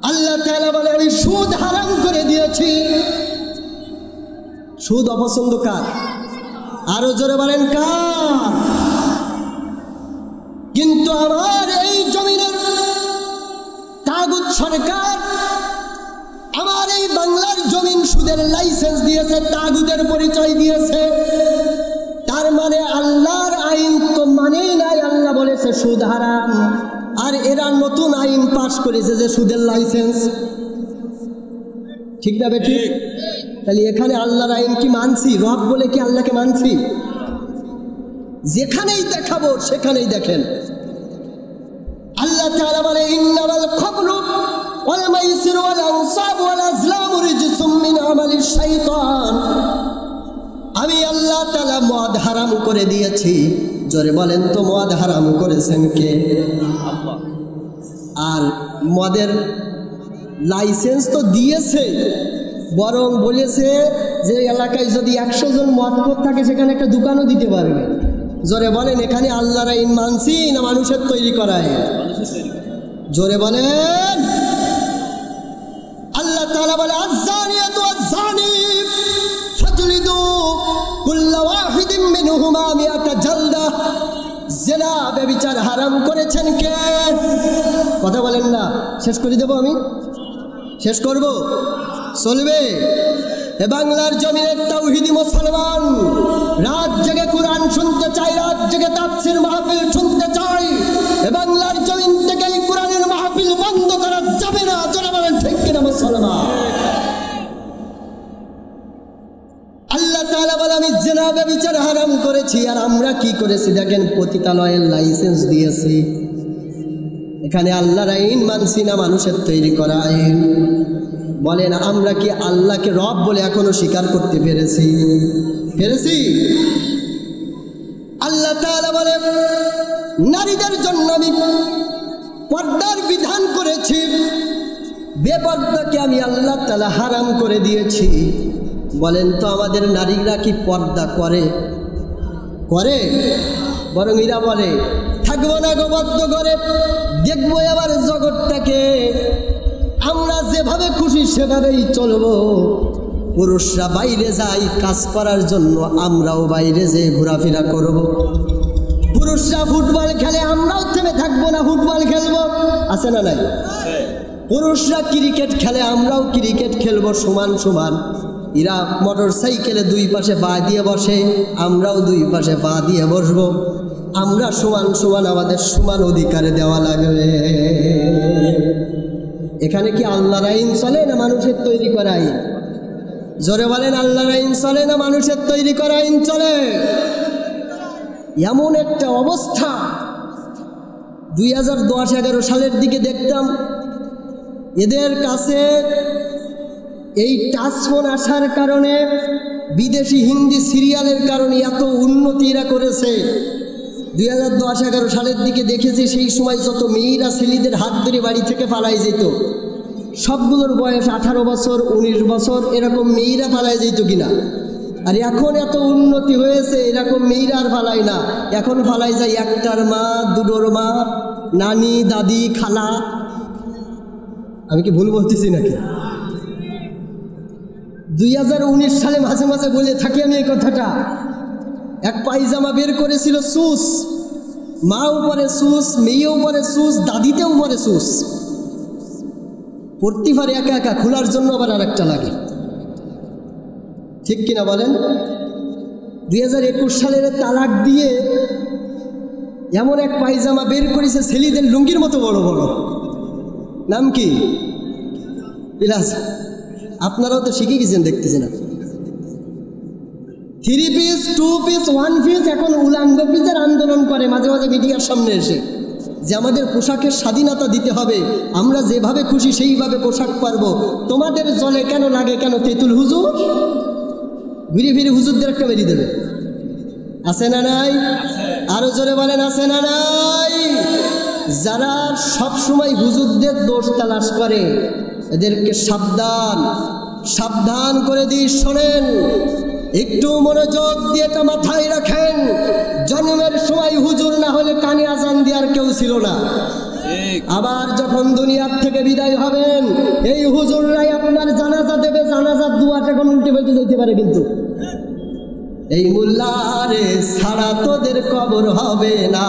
আল্লাহ তাআলা বলে আমি সুদ হারাম করে দিয়েছি। সুদ অপছন্দ কার? আরো জোরে বলেন কার? কিন্তু আমার এই জমিনের তাগুত সরকার আমার এই বাংলার জমিন সুদের লাইসেন্স দিয়েছে, তাগুতের পরিচয় দিয়েছে। তার মানে আল্লাহর আইন তো মানেই নাই। আল্লাহ বলেছে সুদ হারাম, আর এরা নতুন আইন পাশ করেছে যে সুদের লাইসেন্স। ঠিক না বেটি? তাহলে এখানে আল্লাহর আইন কি মানছি? রব বলে কি আল্লাহকে মানছি? যেখানেই দেখাবো সেখানেই দেখেন আল্লাহ তাআলা বলে ইন্নামাল খামরু ওয়াল মাইসিরু ওয়াল আনসাবু ওয়াল আজলামু রিজসুম মিন আমালিশ শাইতান। আমি আল্লাহ তাআলা মদ হারাম করে দিয়েছি। জোরে বলেন তো মদ হারাম করেছেন কে? আল্লাহ। আর মদের লাইসেন্স তো দিয়েছে, বরং বলেছে যে এলাকায় যদি 100 জন মদখোর থাকে সেখানে একটা দোকানও দিতে পারবে। জোরে বলেন এখানে আল্লাহর আইন মানছি না মানুষের তৈরি করা আইন? জোরে বলেন। আল্লাহ তাআলা বলে আয-যানিয়াতু ওয়াজ-যানি ফাজলিদু কুল্লা ওয়াহিদিন মিনহুমা মিআতা জালদা। জিনা ব্যভিচার হারাম করেছেন কে? কথা বলেন না। শেষ করে দেব আমি? শেষ করব? চলবে? এ বাংলার জমিনের তাওহীদি মুসলমান রাত জেগে কোরআন শুনতে চাই, রাত জেগে তাফসীর মাহফিল শুনতে চাই। এ বাংলার জমিন থেকে এই কোরআনের মাহফিল বন্ধ করা যাবে না। জোরে বলেন ঠিক কিনা মুসলমান? আল্লাহ তাআলা বলে আমি জিনা ব্যভিচার হারাম করেছি। আর আমরা কি করেছি দেখেন, পতিতালয়ের লাইসেন্স দিয়েছি। এখানে আল্লাহর আইন মানছি না মানুষের তৈরি করা আইন? বলেন আমরা কি আল্লাহকে রব বলে এখনো স্বীকার করতে পেরেছি? পেরেছি? আল্লাহ তাআলা বলে নারীদের জন্য আমি পর্দার বিধান করেছি, বেপর্দাকে আমি আল্লাহ তাআলা হারাম করে দিয়েছি। বলেন তো আমাদের নারীরা কি পর্দা করে? করে? বরং এরা বলে থাকবো না গোবদ্ধ করে, দেখবো এবার জগৎটাকে, আমরা যেভাবে খুশি সেভাবেই চলবো। পুরুষরা বাইরে যায় কাজ করার জন্য, আমরাও বাইরে যেয়ে ঘোরাফেরা করব। পুরুষরা ফুটবল খেলে, আমরাও থেমে থাকবো না, ফুটবল খেলবো। আছে না নাই? পুরুষরা ক্রিকেট খেলে, আমরাও ক্রিকেট খেলবো সমান সমান। এরা মোটর সাইকেলে 2 পাশে পা দিয়ে বসে, আমরাও 2 পাশে পা দিয়ে বসবো। আমরা সমান সমান, আমাদের সমান অধিকারে দেওয়া লাগবে। এখানে কি আল্লাহর আইন চলে না মানুষের তৈরি করা আইন? জোরে বলেন আল্লাহর আইন চলে না মানুষের তৈরি করা আইন চলে? এমন একটা অবস্থা 2010-11 সালের দিকে দেখতাম এদের কাছে এই টাচ ফোন আসার কারণে, বিদেশি হিন্দি সিরিয়ালের কারণে এত উন্নতি এরা করেছে। 2010-11 সালের দিকে দেখেছি, সেই সময় যত মেয়েরা ছেলেদের হাত ধরে বাড়ি থেকে পালাই যেত, সবগুলোর বয়স 18 বছর 19 বছর, এরকম মেয়েরা পালাই যেত কিনা। আর এখন এত উন্নতি হয়েছে, এরকম মেয়েরা আর পালায় না, এখন পালাই যায় একটার মা, দুটোর মা, নানি, দাদি, খালা। আমি কি ভুল বলতেছি নাকি? 2019 সালে মাঝে মাঝে বলে থাকি আমি এই কথাটা। এক পায়জামা বের করেছিল সুস, মা উপরে সুস, মেয়ে উপরে সুস, দাদিতে উপরে সুস, পড়তে পারে একা একা, খোলার জন্য আবার আর একটা লাগে। ঠিক কিনা বলেন? 2021 সালের তালাক দিয়ে এমন এক পায়জামা বের করেছে ছেলেদের লুঙ্গির মতো বড় বড়। নাম কি? বিলাস। আপনারাও তো শিখে গেছেন দেখতেছেন। 3 পিস, 2 পিস, 1 পিস, এখন উলাঙ্গ পিসের আন্দোলন করে মাঝে মাঝে মিডিয়ার সামনে এসে, যে আমাদের পোশাকের স্বাধীনতা দিতে হবে, আমরা যেভাবে খুশি সেইভাবে পোশাক পারবো, তোমাদের জলে কেন লাগে কেন? তেঁতুল হুজুর ঘুরে ফিরে হুজুরদের একটা বেরিয়ে দেবে। আছে না নাই? আরো জোরে বলেন, আছে না নাই? যারা সব সময় হুজুরদের দোষ তালাশ করে, এদেরকে সাবধান সাবধান করে দিই। শোনেন, একটু মনোযোগ দিয়ে এটা মাথায় রাখেন, জন্মের সময় হুজুর না হলে কানে আজান দেওয়ার কেউ ছিল না। আবার যখন দুনিয়ার থেকে বিদায় হবেন, এই হুজুররাই আপনার জানাজা দেবে, জানাজার দুয়াটা কোন উল্টে ফেলতে যেতে পারে। কিন্তু এই মোল্লারে ছাড়া তোদের কবর হবে না,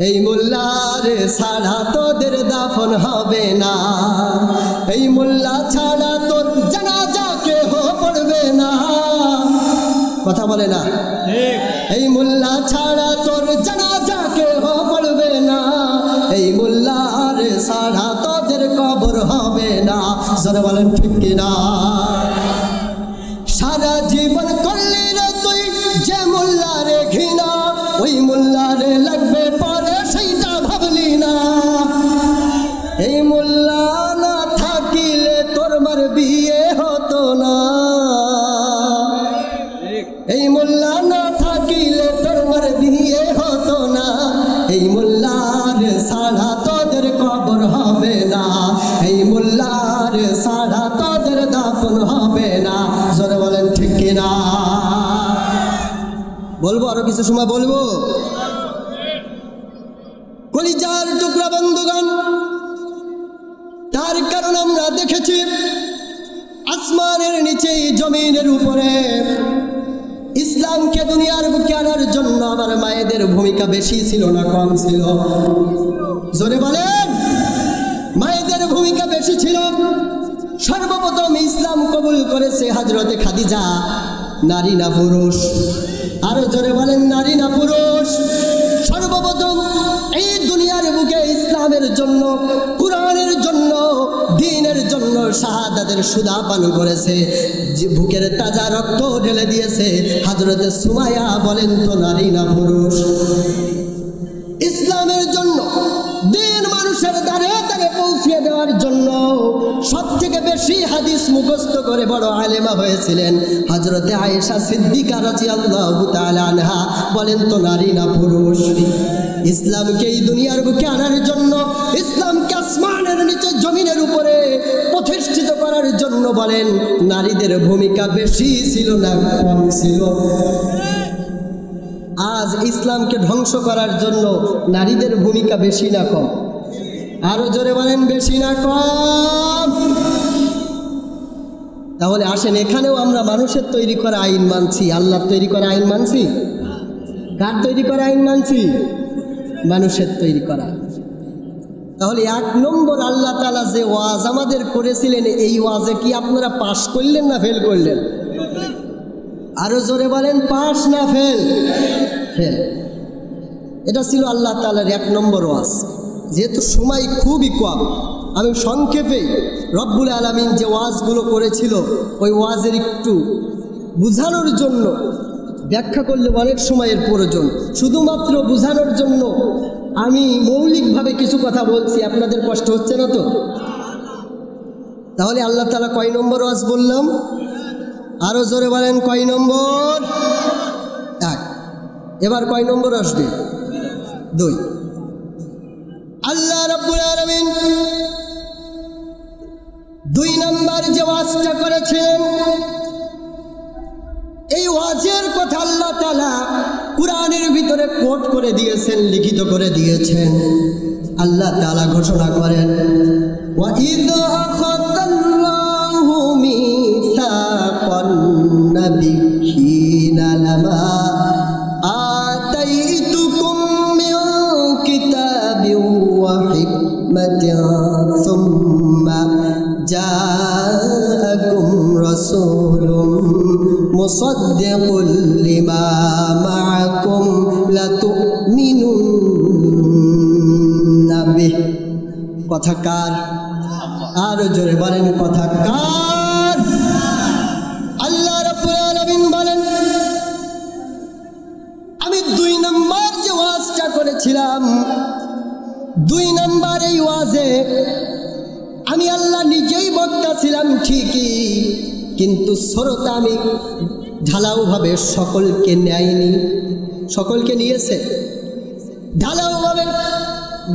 এই মোল্লারে ছাড়া তোদের দাফন হবে না, এই মোল্লা ছাড়া তোর জানাজা কেহ পড়বে না। কথা বলে না? এই মোল্লা ছাড়া তোর জানাজা কেহ পড়বে না, এই মোল্লারে ছাড়া তোদের কবর হবে না। যারা বলেন ঠিক কিনা? সারা জীবন করলি রে তুই যে মোল্লারে ঘৃণা, ওই মোল্লারে লাগবে পরে সেইটা ভাবলি না। এই মোল্লা না থাকিলে তোর মার বিয়ে হতো না, এই মোল্লা না থাকিলে তোর মার বিয়ে হতো না, এই মোল্লার ছাড়া তোদের কবর হবে না, এই মোল্লার ছাড়া তোদের দাফন হবে না। জোরে বলেন ঠিক কিনা? বলবো আরো কিছু সময় বলবো। কলিজার টুকরা বন্ধুগণ, তার কারণ আমরা দেখেছি আসমানের নিচে জমিনের উপরে ইসলামকে দুনিয়ার বুকে আনার জন্য আমার মায়েদের ভূমিকা বেশি ছিল না কম ছিল? জোরে বলেন, মায়েদের ভূমিকা বেশি ছিল। সর্বপ্রথম ইসলাম কবুল করেছে হযরতে খাদিজা, নারী না পুরুষ? আরো জোরে বলেন, নারী না পুরুষ? সর্বপ্রথম এই দুনিয়ার বুকে ইসলামের জন্য, কুরআনের জন্য, দ্বীনের জন্য শাহাদাতের সুদা পান করেছে, যে বুকের তাজা রক্ত ঢেলে দিয়েছে হযরতে সুমাইয়া। বলেন তো নারী না পুরুষ? ইসলামের জন্য, দ্বীন মানুষের দ্বারে দ্বারে পৌঁছে দেওয়ার জন্য সবথেকে বেশি হাদিস মুখস্থ করে বড় আলেমা হয়েছিলেন হযরতে আয়েশা সিদ্দিকা রাদিয়াল্লাহু তাআলা আনহা। বলেন তো নারী না পুরুষ? ইসলামকে এই দুনিয়ার বুকে আনার জন্য, ইসলামকে আসমানের নিচে জমিনের উপরে প্রতিষ্ঠিত করার জন্য বলেন নারীদের ভূমিকা বেশি ছিল না কম ছিল? আজ ইসলামকে ধ্বংস করার জন্য নারীদের ভূমিকা বেশি না কম? আরো জোরে বলেন, বেশি না কম? তাহলে আসেন, এখানেও আমরা মানুষের তৈরি করা আইন মানছি, আল্লাহর তৈরি করা আইন মানছি? কার তৈরি করা আইন মানছি? মানুষের তৈরি করা। তাহলে 1 নম্বর, আল্লাহ তাআলা যে ওয়াজ আমাদের করেছিলেন, এই ওয়াজে কি আপনারা পাশ করলেন না ফেল করলেন? আরো জোরে বলেন, পাশ না ফেল? ফেল। এটা ছিল আল্লাহ তাআলার 1 নম্বর ওয়াজ। যেহেতু সময় খুবই কম, আমি সংক্ষেপে রব্বুল আলামিন যে ওয়াজগুলো করেছিল ওই ওয়াজের একটু বুঝানোর জন্য, ব্যাখ্যা করলে অনেক সময়ের প্রয়োজন, শুধুমাত্র বুঝানোর জন্য আমি মৌলিকভাবে কিছু কথা বলছি। আপনাদের কষ্ট হচ্ছে না তো? তাহলে আল্লাহ তাআলা কয় নম্বর ওয়াজ বললাম? আরো জোরে বলেন, কয় নম্বর? 1। এবার কয় নম্বর আসবে? 2। আল্লাহ রাব্বুল আলামিন 2 নম্বর যে ওয়াজটা করেছেন, এই ওয়াজের কথা আল্লাহ তাআলা কুরআনের ভিতরে কোট করে দিয়েছেন, লিখিত করে দিয়েছেন। আল্লাহ তাআলা ঘোষণা করেন, ওয়া ইয আখাযাল্লাহু মিসাকান নাবিয়্যিনা লামা আতাইতুকুম মিন কিতাবিন ওয়া হিকমাতিন সুম্মা জাআকুম রাসূলুম মুসাদ্দিকুল লিমা মাআকুম লাতুমিনুন্না বিহি। কথা কার? আরো জোরে বলেন, কথা কার? আল্লাহ রাব্বুল আলামিন বলেন, আমি 2 নম্বর যে ওয়াজটা করেছিলাম, 2 নম্বর এই ওয়াজে আমি আল্লাহ নিজেই বক্তা ছিলাম ঠিকই, কিন্তু শ্রোতা আমি ঢালাওভাবে সকলকে নেয়নি। সকলকে নিয়েছে ঢালাওভাবে,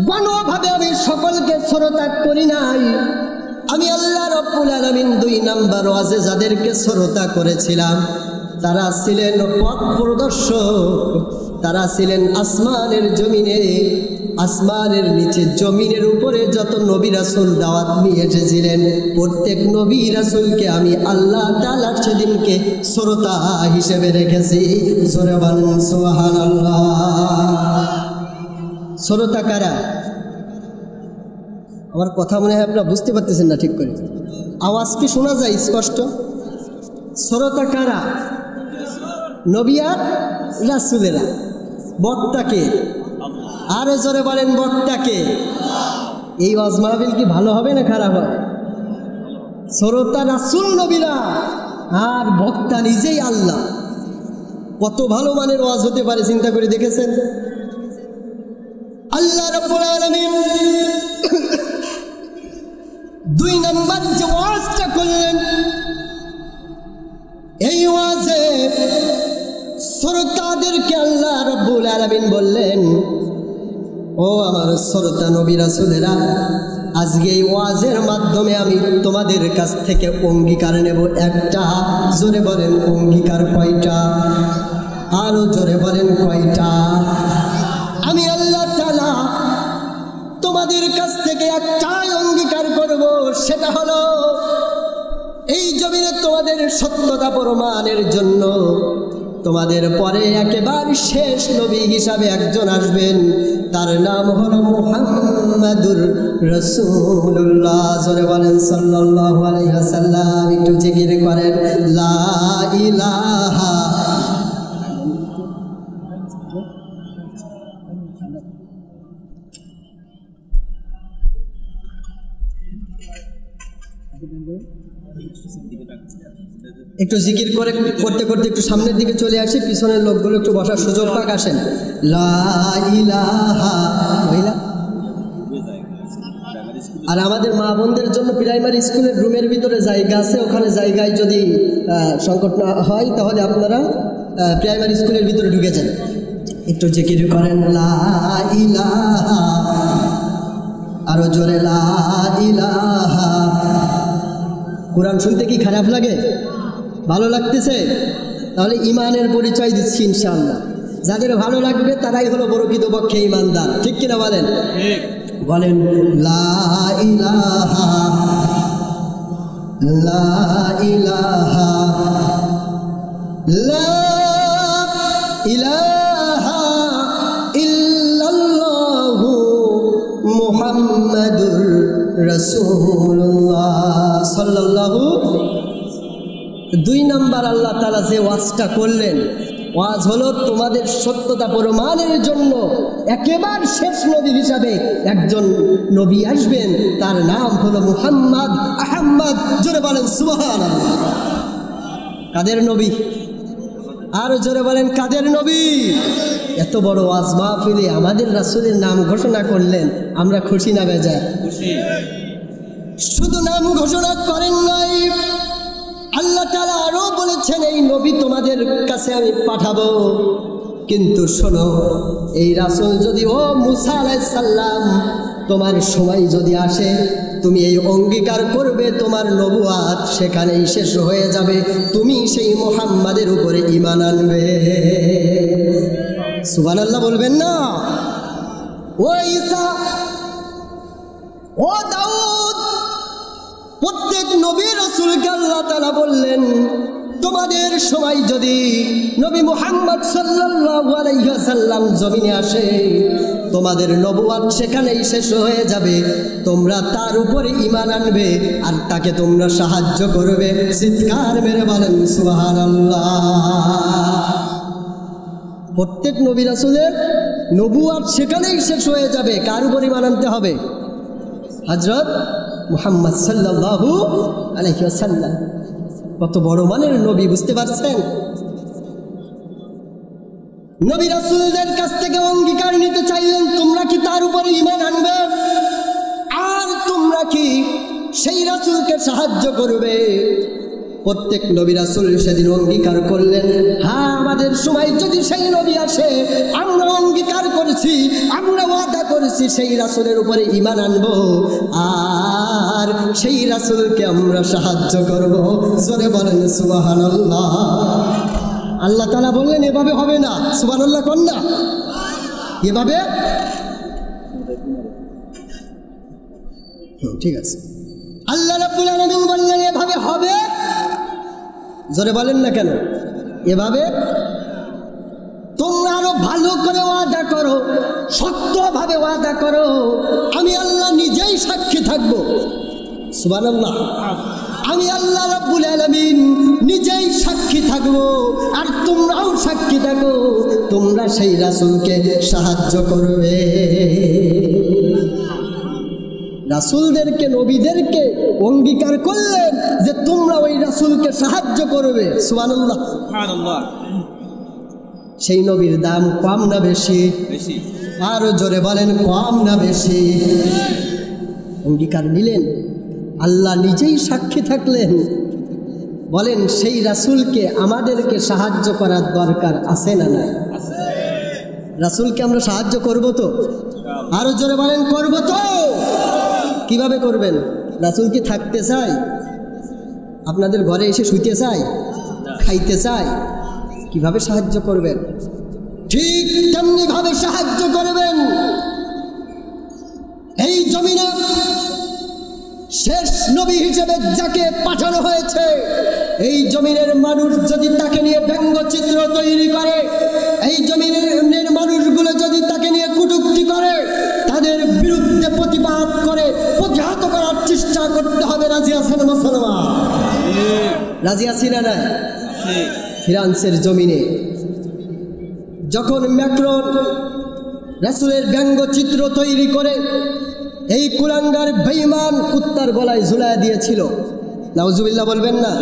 গণভাবে আমি সকলকে শ্রোতা করি নাই। আমি আল্লাহ রাব্বুল আলামিন 2 নম্বর ওয়াজে যাদেরকে শ্রোতা করেছিলাম, তারা ছিলেন পথ প্রদর্শক, তারা ছিলেন আসমানের জমিনে, আসমানের নিচে জমিনের উপরে যত নবী রাসূল দাওয়াত নিয়ে এসেছিলেন, প্রত্যেক নবী রাসূলকে আমি আল্লাহ তাআলা সেদিনকে শ্রোতা হিসেবে রেখেছি। জোরে বলুন সুবহানাল্লাহ। শ্রোতা কারা? আমার কথা মনে হয় আপনারা বুঝতে পারতেছেন না ঠিক করে, আওয়াজ কি শোনা যায় স্পষ্ট? শ্রোতা কারা? নবী আর রাসূলেরা। বক্তাকে? আরো জোরে বলেন, বক্তাকে? এই ওয়াজ মাহফিল কি ভালো হবে না খারাপ হবে? শ্রোতা রাসূল নবীরা আর বক্তা নিজেই আল্লাহ। কত ভালো মানের ওয়াজ হতে পারে চিন্তা করে দেখেছেন? আল্লাহ রাব্বুল আলামিন 2 নম্বর যে ওয়াজটা করলেন, এই ওয়াজে শ্রোতাদেরকে আল্লাহ রাব্বুল আলামিন বললেন, ও আমার শ্রোতা নবী রাসূলেরা, আজকে এই ওয়াজের মাধ্যমে আমি তোমাদের কাছ থেকে অঙ্গীকার নেব একটা। জোরে বলেন, অঙ্গীকার কয়টা? আরো জোরে বলেন, কয়টা? আমি আল্লাহ তাআলা তোমাদের কাছ থেকে একটাই অঙ্গীকার করব, সেটা হলো এই জমিনে তোমাদের সত্যতা প্রমাণের জন্য তোমাদের পরে একেবারে শেষ নবী হিসাবে একজন আসবেন, তার নাম হলো মুহাম্মাদুর রাসূলুল্লাহ। জোরে বলেন সাল্লাল্লাহু আলাইহি ওয়াসাল্লাম। একটু জিকির করেন, লা ইলাহা। একটু জিকির করে করতে করতে একটু সামনের দিকে চলে আসি, পিছনের লোকগুলো একটু বসার সুযোগ পাক, আসেন। লা ইলাহা। আর আমাদের মা বোনদের জন্য প্রাইমারি স্কুলের রুমের ভিতরে জায়গা আছে, ওখানে জায়গায় যদি সংকট না হয় তাহলে আপনারা প্রাইমারি স্কুলের ভিতরে ঢুকে যান। একটু জিকির করেন, লা ইলাহা। আরো জোরে, লা ইলাহা। কোরআন শুনতে কি খারাপ লাগে? ভালো লাগতেছে? তাহলে ইমানের পরিচয় দিচ্ছি ইনশাআল্লাহ। যাদের ভালো লাগবে তারাই হলো প্রকৃতপক্ষে ইমানদার, ঠিক কিনা বলেন? বলেন, লা ইলাহা, লা ইলাহা, লা ইলাহা ইল্লাল্লাহু মুহাম্মাদুর রাসূলুল্লাহ সাল্লাল্লাহু। 2 নম্বর আল্লাহ তাআলা যে ওয়াজটা করলেন, ওয়াজ হলো তোমাদের সত্যতা প্রমাণের জন্য একেবারে শেষ নবী হিসাবে একজন নবী আসবেন, তার নাম হলো মুহাম্মদ আহমদ। জোরে বলেন সুবহানাল্লাহ। কাদের নবী? আর জোরে বলেন, কাদের নবী? এত বড় ওয়াজ মাহফিলে আমাদের রাসূলের নাম ঘোষণা করলেন, আমরা খুশি না বেজার? খুশি। শুধু নাম ঘোষণা করেন নাই, আল্লাহ তাআলা আরো বলেছেন এই নবী তোমাদের কাছে আমি পাঠাবো। কিন্তু শোনো, এই রাসূল যদি ও মুসা আলাইহিস সালাম তোমার সময় যদি আসে, তুমি এই অঙ্গীকার করবে তোমার নবুয়াত সেখানেই শেষ হয়ে যাবে, তুমি সেই মুহাম্মাদের উপরে ঈমান আনবে। সুবহানাল্লাহ বলবেন না? ও ঈসা, ও দাউদ, প্রত্যেক নবী রাসূলকে আল্লাহ তাআলা বললেন তোমাদের সময় যদি নবী মুহাম্মদ সাল্লাল্লাহু আলাইহি ওয়াসাল্লাম জমিনে আসে, তোমাদের নবুয়াত সেখানেই শেষ হয়ে যাবে, তোমরা তার উপরে ঈমান আনবে আর তাকে তোমরা সাহায্য করবে। চিৎকার মেরে বলেন সুবহানাল্লাহ। প্রত্যেক নবী রাসূলের নবুয়াত সেখানেই শেষ হয়ে যাবে, কার উপরে ঈমান আনতে হবে? হযরত মুহাম্মদ সাল্লাল্লাহু আলাইহি ওয়াসাল্লাম। কত বড় মানের নবী, বুঝতে পারছেন? নবী রাসূলদের কাছ থেকে অঙ্গীকার নিতে চাইলেন তোমরা কি তার উপরে ঈমান আনবে আর তোমরা কি সেই রাসূলকে সাহায্য করবে? প্রত্যেক নবী রাসূল সেদিন অঙ্গীকার করলেন, হ্যাঁ আমাদের সময় যদি সেই নবী আসে, আমরা অঙ্গীকার করেছি, আমরা ওয়াদা করেছি সেই রাসূলের উপরে ঈমান আনবো আর সেই রাসূলকে আমরা সাহায্য করব। জোরে বলেন সুবহানাল্লাহ। আল্লাহ তাআলা বললেন এভাবে হবে না। সুবহানাল্লাহ কোন না? এভাবে ঠিক আছে। আল্লাহ রাব্বুল আলামিন বললেন এভাবে হবে। জোরে বলেন না কেন? এভাবে তোমরা আরো ভালো করে ওয়াদা করো, শক্তভাবে ওয়াদা করো, আমি আল্লাহ নিজেই সাক্ষী থাকব। সুবহানাল্লাহ। আমি আল্লাহ রাব্বুল আলামিন নিজেই সাক্ষী থাকব আর তোমরাও সাক্ষী থাকো, তোমরা সেই রাসূলকে সাহায্য করবে। রাসূলদেরকে, নবীদেরকে অঙ্গীকার করলেন যে তোমরা ওই রাসূলকে সাহায্য করবে। সুবহানাল্লাহ। সুবহানাল্লাহ। সেই নবীর দাম কম না বেশি? বেশি। আরো জোরে বলেন, কম না বেশি? অঙ্গীকার নিলেন, আল্লাহ নিজেই সাক্ষী থাকলেন। বলেন সেই রাসূলকে আমাদেরকে সাহায্য করার দরকার আছে না নাই? রাসূলকে আমরা সাহায্য করব তো? আরো জোরে বলেন, করব তো? কিভাবে করবেন? রাসূল কি থাকতে চাই? আপনাদের ঘরে এসে শুইতে চাই? খাইতে চাই? কিভাবে সাহায্য করবেন? ঠিক তেমনি ভাবে সাহায্য করবেন। এই জমিনে শেষ নবী হিসেবে যাকে পাঠানো হয়েছে, এই জমিনের মানুষ যদি তাকে নিয়ে ব্যঙ্গচিত্র তৈরি করে, এই জমিনের মানুষগুলো যদি তাকে নিয়ে কটূক্তি করে, তাদের বিরুদ্ধে প্রতিবাদ করে প্রতিহত করার চেষ্টা করতে হবে। রাজি আছেন মুসলমান? রাজি আছি না নাই? ফ্রান্সের জমিনে যখন ম্যাক্রন রাসূলের ব্যঙ্গচিত্র তৈরি করে এই কুলাঙ্গার বেঈমান কুত্তার গলায় ঝুলায় দিয়েছিল, নাউজুবিল্লাহ বলবেন না?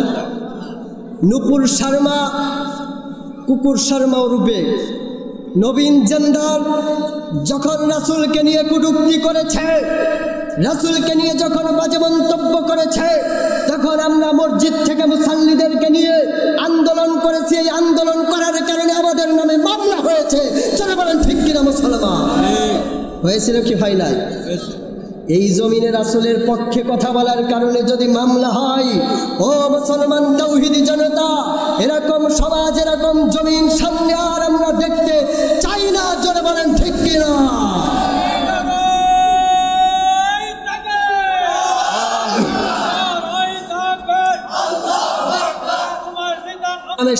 নুপুর শর্মা, কুকুর শর্মা রূপে নবীন জেন্দার যখন রাসূলকে নিয়ে কটূক্তি করেছে, রাসূলকে নিয়ে যখন বাজে মন্তব্য করেছে, তখন আমরা মসজিদ থেকে মুসাল্লিদেরকে নিয়ে আন্দোলন করেছি। এই আন্দোলন করার কারণে আমাদের নামে মামলা হয়েছে। চলে বলেন ঠিক কিনা মুসলমান? হয়েছিল কি হয় নাই? এই জমিনে রাসূলের পক্ষে কথা বলার কারণে যদি মামলা হয়, ও মুসলমান তাওহীদি জনতা, এরকম সমাজ, এরকম জমিন সামনে আর আমরা দেখতে চাই না। জোরে বলেন ঠিক কিনা?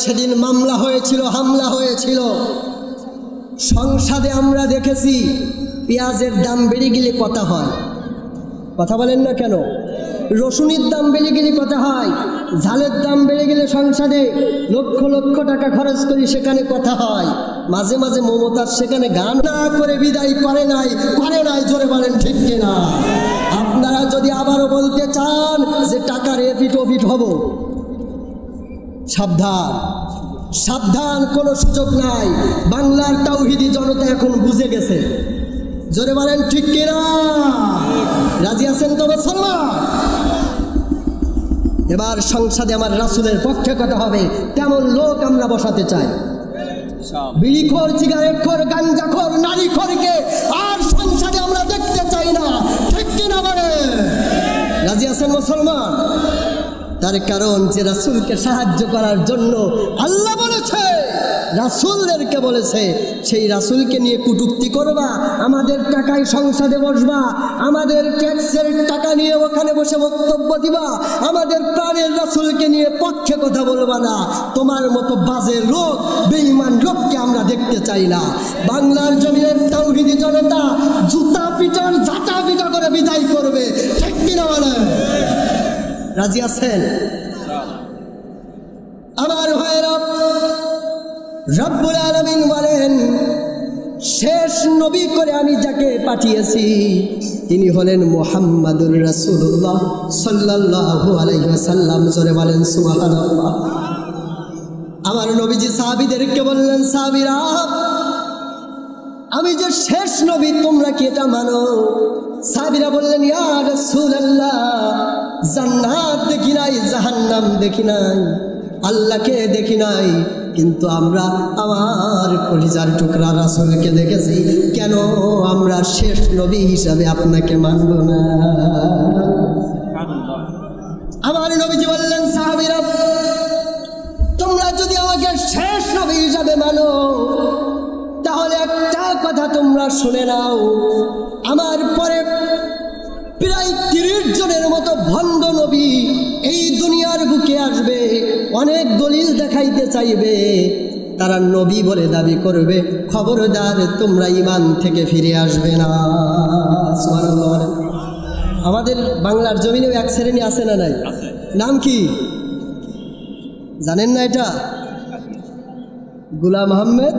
সেদিন মামলা হয়েছিল, হামলা হয়েছিল। সংসদে আমরা দেখেছি পেঁয়াজের দাম বেড়ে গেলে কথা হয়, কথা বলেন না কেন? রসুনের দাম বেড়ে গেলে কথা হয়, ঝালের দাম বেড়ে গেলে সংসদে লক্ষ লক্ষ টাকা খরচ করি, সেখানে কথা হয়। মাঝে মাঝে মমতাজ সেখানে গান না করে বিদায় করে নাই, করে নাই। জোরে বলেন ঠিক কিনা? আপনারা যদি আবারও বলতে চান যে টাকার এফিট ওফিট হব, সাবধান, সাবধান, কোনো সুযোগ নাই। বাংলার তাওহীদি জনতা এখন বুঝে গেছে জোরে বলেন ঠিক কিনা? রাজি আছেন তো মুসলমান? এবার সংসদে আমার রাসূলের পক্ষে কথা হবে, তেমন লোক আমরা বসাতে চাই। বিড়িখোর, সিগারেটখোর, গাঞ্জাখোর, নারীখোরকে আর সংসদে আমরা দেখতে চাই না, ঠিক কিনা বলে? রাজি আছেন মুসলমান? তার কারণ যে রাসূলকে সাহায্য করার জন্য আল্লাহ বলেছে, রাসূলদেরকে বলেছে, সেই রাসূলকে নিয়ে কটূক্তি করবা, আমাদের টাকায় সংসদে বসবা, আমাদের ট্যাক্সের টাকা নিয়ে ওখানে বসে বক্তব্য দিবা, আমাদের প্রাণের রাসূলকে নিয়ে পক্ষে কথা বলবা না, তোমার মতো বাজে লোক, বেঈমান লোককে আমরা দেখতে চাই না। বাংলার জমিনের তাওহীদি জনতা জুতা পিটার ঝাঁটা পিটা করে বিদায় করবে, ঠিক কিনা বলেন? রাজি আছেন? আমার ভাইরা, রব্বুল আলামিন বলেন, শেষ নবী করে আমি যাকে পাঠিয়েছি তিনি হলেন মুহাম্মাদুর রাসূলুল্লাহ সাল্লাল্লাহু আলাইহি ওয়াসাল্লাম। জোরে বলেন সুবহানাল্লাহ। আমার নবীজি সাহাবীদেরকে বললেন, সাহাবীরা, আমি যে শেষ নবী তোমরা কি এটা মানো? সাহাবীরা বললেন, ইয়া রাসূলুল্লাহ, জান্নাত দেখি নাই, জাহান্নাম দেখি নাই, আল্লাহকে দেখি নাই, কিন্তু আমরা আমার কলিজার টুকরা রাসূলকে দেখেছি, কেন আমরা শেষ নবী হিসাবে আপনাকে মানব না? আমার নবীজি বললেন, সাহাবীরা, তোমরা যদি আমাকে শেষ নবী হিসাবে মানো তাহলে একটা কথা তোমরা শুনে নাও, আমার পরে প্রায় 30 জনের মতো ভণ্ড নবী এই দুনিয়ার বুকে আসবে, অনেক দলিল দেখাইতে চাইবে, তারা নবী বলে দাবি করবে, খবরদার তোমরা ঈমান থেকে ফিরে আসবে না। সুবহানাল্লাহ। আমাদের বাংলার জমিনেও এক শ্রেণী আছে না নাই? নাম কি জানেন না? এটা গোলাম আহমেদ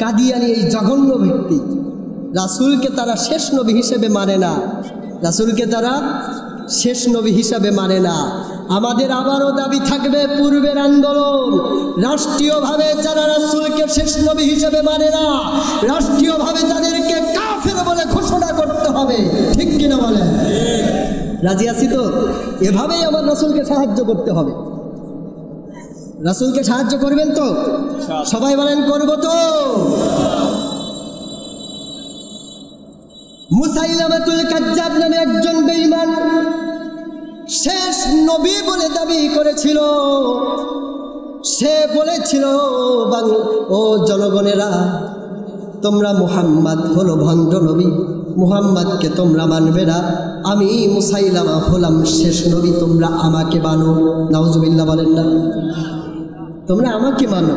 কাদিয়ানী, এই জঘন্য ব্যক্তি। রাসূলকে তারা শেষ নবী হিসেবে মানে না, রাসূলকে তারা শেষ নবী হিসাবে মানে না। আমাদের আবারও দাবি থাকবে পূর্বের আন্দোলন, রাষ্ট্রীয়ভাবে যারা রাসূলকে শেষ নবী হিসেবে মানে না, রাষ্ট্রীয়ভাবে তাদেরকে কাফের বলে ঘোষণা করতে হবে, ঠিক কিনা বলেন? রাজি আছি তো? এভাবেই আমার রাসূলকে সাহায্য করতে হবে। রাসূলকে সাহায্য করবেন তো? সবাই বলেন করব তো। মুসাইলামাতুল কাজ্জাব নামে একজন বেঈমান শেষ নবী বলে দাবি করেছিল। সে বলেছিল, ও জনগণেরা, তোমরা মুহাম্মদ হলো ভণ্ড নবী, মুহাম্মদকে তোমরা মানবে না, আমি মুসাইলামা হলাম শেষ নবী, তোমরা আমাকে মানো। নাউজুবিল্লাহ বলেন না? তোমরা আমাকে মানো।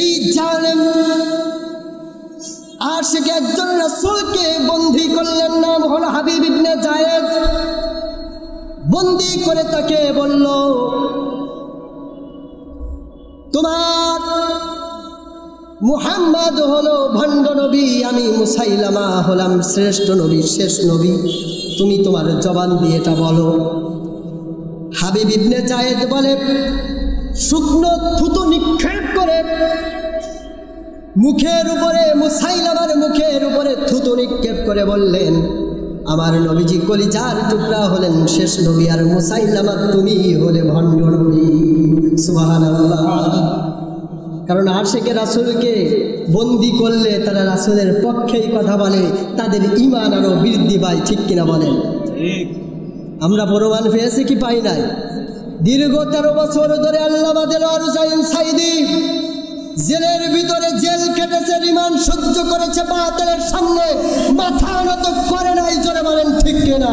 এই জালেম আশিক একজন রাসূলকে বন্দী করলেন, নাম হলো হাবিব ইবনে জায়েদ। বন্দী করে তাকে বলল, তোমার মুহাম্মদ হলো ভণ্ড নবী, আমি মুসাইলামা হলাম শ্রেষ্ঠ নবী, শেষ নবী, তুমি তোমার জবান দিয়ে এটা বলো। হাবিব ইবনে জায়েদ বলে, শুকনো থুতু নিক্ষেপ করে মুখের উপরে, মুসাইলামার মুখের উপরে থুতু নিক্ষেপ করে বললেন, আমার নবীজি কলিজার টুকরা হলেন শেষ নবী, আর মুসাইলামা তুমি হলে ভণ্ড নবী। সুবহানাল্লাহ। কারণ আশিকে রাসূলকে বন্দি করলে তারা রাসূলের পক্ষেই কথা বলে, তাদের ঈমান আরো বৃদ্ধি পায়, ঠিক কিনা বলেন? আমরা প্রমাণ পেয়েছি কি পাই নাই? দীর্ঘ 13 বছর ধরে আল্লামা দেলোয়ার হোসাইন সাঈদী জেলের ভিতরে জেল কেটেছে, রিমান্ড সহ্য করেছে, বাতিলের সামনে মাথা নত করে নাই। জোরে বলেন ঠিক কিনা?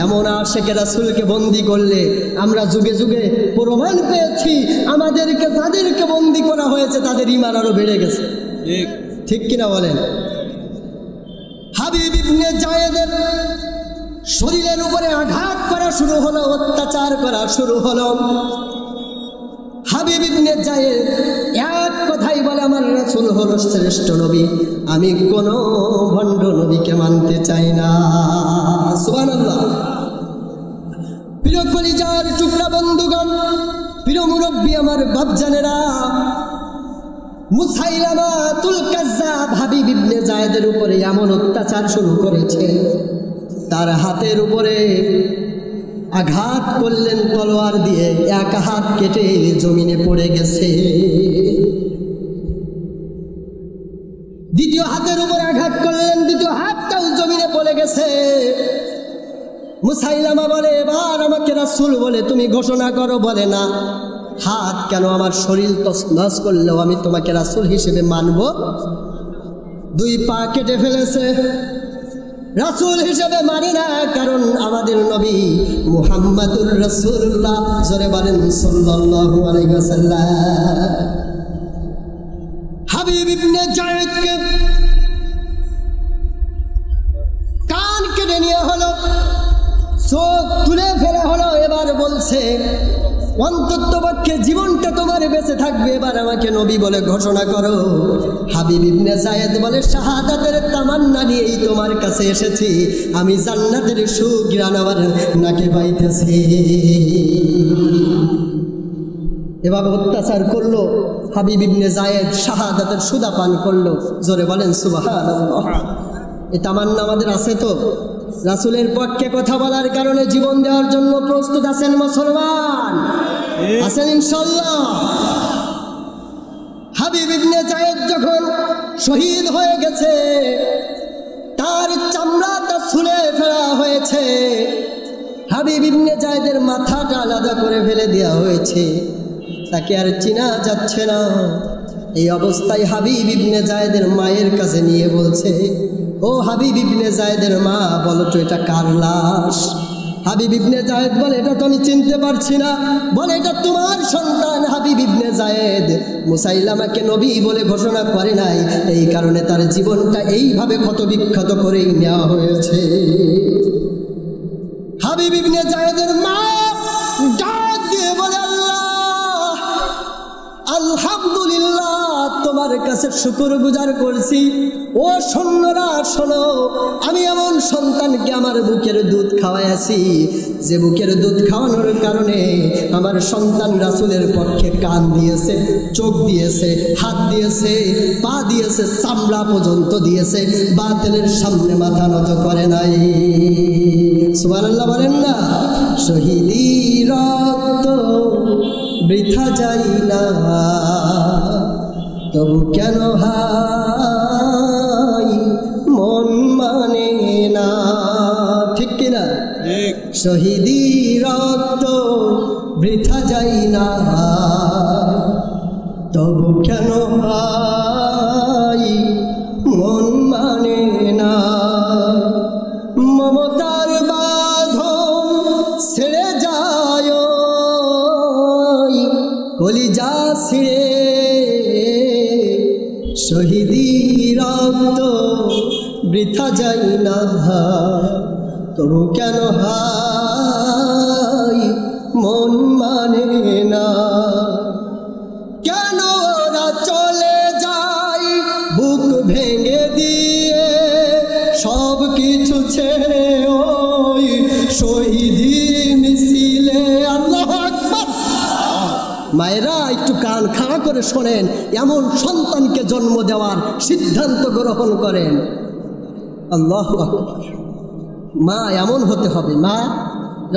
এমন আশিকে রাসূলকে বন্দি করলে আমরা যুগে যুগে প্রমাণ পেয়েছি, আমাদেরকে যাদেরকে বন্দি করা হয়েছে তাদের ঈমান আরো বেড়ে গেছে, ঠিক কিনা বলেন? হাবিব ইবনে জায়েদের শরীরের উপরে আঘাত করা শুরু হলো, অত্যাচার করা শুরু হলো। হাবিব ইবনে জায়েদ এক কথাই বলে, আমার রাসূল হলো শ্রেষ্ঠ নবী, আমি কোনো ভণ্ড নবীকে মানতে চাই না। সুবহানাল্লাহ। প্রিয় কলিজার টুকরা বন্ধুগণ, প্রিয় মুরব্বী, আমার বাপজানেরা, মুসাইলামাতুল কাজ্জাব হাবিব ইবনে যায়েদের উপরে এমন অত্যাচার শুরু করেছে, তার হাতের উপরে আঘাত করলেন তলোয়ার দিয়ে, এক হাত কেটে জমিনে পড়ে গেছে। দ্বিতীয় হাতের উপরে আঘাত করলেন, দ্বিতীয় হাতটাও জমিনে পড়ে গেছে। মুসাইলামা বলে, এবার আমাকে রাসূল বলে তুমি ঘোষণা করো। বলে, না, হাত কেন, আমার শরীর তছনছ করলেও আমি তোমাকে রাসূল হিসেবে মানব। দুই পা কেটে ফেলেছে, রাসূল হিসেবে মানি না, কারণ আমাদের নবী মুহাম্মাদুর রাসূলুল্লাহ, জোরে বলেন সাল্লাল্লাহু আলাইহি ওয়াসাল্লাম। হাবিব ইবনে যায়েদকে কান কেটে নেওয়া হলো, চোখ তুলে ফেলা হলো। এবার বলছে, অন্ততপক্ষে জীবনটা তোমার বেঁচে থাকবে, এবার আমাকে নবী বলে ঘোষণা করো। হাবিব ইবনে যায়েদ বলে, শাহাদাতের তামান্না নিয়েই তোমার কাছে এসেছি, আমি জান্নাতের সুঘ্রাণ আমার নাকে পাইতেছি। এভাবে অত্যাচার করলো হাবিব ইবনে যায়েদ, শাহাদাতের সুদা পান করলো। জোরে বলেন সুবহানাল্লাহ। এই তামান্না আমাদের আছে তো? রাসূলের পক্ষে কথা বলার কারণে জীবন দেওয়ার জন্য প্রস্তুত আছেন মুসলমান? আছেন ইনশাআল্লাহ? হাবিব ইবনে যায়েদ যখন শহীদ হয়ে গেছে, তার চামড়াটা ছুলে ফেলা হয়েছে, হাবিব ইবনে যায়েদের মাথাটা আলাদা করে ফেলে দেওয়া হয়েছে, তাকে আর চিনা যাচ্ছে না। এই অবস্থায় হাবিব ইবনে যায়েদের মায়ের কাছে নিয়ে বলছে, ও হাবিব ইবনে যায়েদের মা, বলো তো এটা কার লাশ? হাবিব ইবনে যায়েদ বলে, এটা তো আমি চিনতে পারছি না। বলে, এটা তোমার সন্তান হাবিব ইবনে যায়েদ। মুসাইলামাকে নবী বলে ঘোষণা করে নাই, এই কারণে তার জীবনটা এইভাবে ক্ষতবিক্ষত করেই নেওয়া হয়েছে। হাবিব ইবনে যায়েদের মা ডাক দিয়ে বলে, আল্লাহ, আলহামদুলিল্লাহ, তোমার কাছে শুকরগুজার করছি। ও সৈন্যরা শোনো, আমি এমন সন্তানকে আমার বুকের দুধ খাওয়াইছি, যে বুকের দুধ খাওয়ানোর কারণে আমার সন্তান রাসূলের পক্ষে কান দিয়েছে, চোখ দিয়েছে, হাত দিয়েছে, পা দিয়েছে, চামড়া পর্যন্ত দিয়েছে, বাতিলের সামনে মাথা নত করে নাই। সুবহানাল্লাহ বলেন না? শহীদি রক্ত বৃথা যায় না, তবু কেন হাই মন মানে না। ঠিক কিনা? শহীদি রক্ত বৃথা যায় না, তবু কেন হাই মন মানে না। মমতার বাঁধন ছেড়ে যায়, কলিজা ছিঁড়ে, শহীদি রক্ত বৃথা যায় না, তবু কেন হাই মন মানে না। কেন ওরা চলে যায় বুক ভেঙে দিয়ে, সব কিছু ছেড়ে ওই শহীদি মিছিলে। আল্লাহু আকবার। মায়েরা একটু কান খাড়া করে শোনেন, এমন সন্তানকে জন্ম দেওয়ার সিদ্ধান্ত গ্রহণ করেন। আল্লাহু আকবার। মা এমন হতে হবে, মা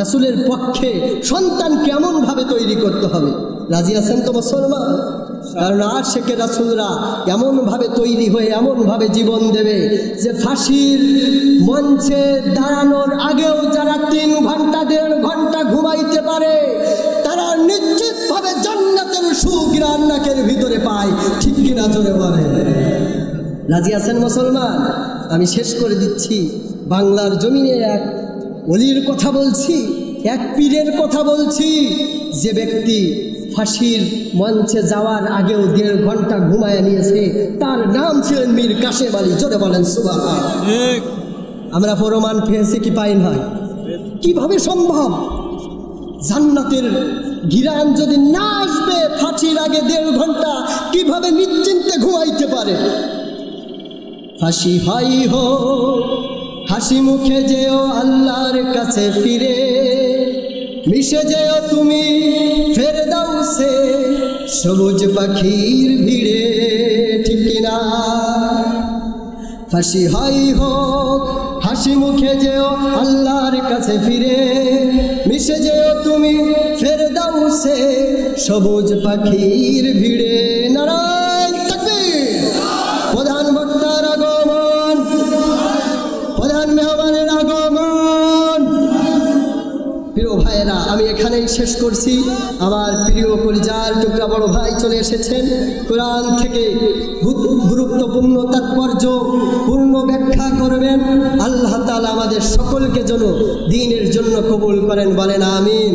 রাসূলের পক্ষে সন্তানকে এমনভাবে তৈরি করতে হবে। রাজি আছেন তো মুসলমান? কারণ আশিকে রাসূলরা এমনভাবে তৈরি হয়ে এমনভাবে জীবন দেবে যে ফাঁসির মঞ্চে দাঁড়ানোর আগেও যারা 3 ঘন্টা 1.5 ঘন্টা ঘুমাইতে পারে, তারা নিশ্চিতভাবে জান্নাতের সুঘ্রাণ নাকের ভিতরে পায়। ঠিক কিনা জোরে বলে? রাজি আছেন মুসলমান? আমি শেষ করে দিচ্ছি। বাংলার জমিনে এক ওলির কথা বলছি, এক পীরের কথা বলছি, যে ব্যক্তি ফাঁসির মঞ্চে যাওয়ার আগেও 1.5 ঘন্টা ঘুমায় নিয়েছে। তার নাম ছিলেন মীর কাশেম আলী। জোরে বলেন সুবহানাল্লাহ। আমরা প্রমাণ পেয়েছি কি পাই না? কিভাবে সম্ভব? জান্নাতের ঘিরান যদি না আসবে ফাঁসির আগে 1.5 ঘন্টা, কিভাবে নিশ্চিন্তে ঘুমাইতে পারে? ফাঁসি হয় হো, হাসি মুখে যেও আল্লাহর কাছে ফিরে, মিশে যেও তুমি ফেরদাউসে সবুজ পাখির ভিড়ে। ফাঁসি হাই হোক হাসি মুখে যেও আল্লাহর কাছে ফিরে, মিশে যেও তুমি ফেরদাউসে সবুজ পাখির ভিড়ে। নারায়ণ তাকবীর। প্রধান বক্তার আগমন, প্রধান মেহমানের আগমন। প্রিয় ভাইয়েরা, আমি এখানেই শেষ করছি। আমার প্রিয় কলিজার টুকরা বড় ভাই চলে এসেছেন। কোরআন থেকে গুরুত্বপূর্ণ তাৎপর্য পূর্ণ ব্যাখ্যা করবেন। আল্লাহ তাআলা আমাদের সকলকে যেন দ্বীনের জন্য কবুল করেন, বলেন আমিন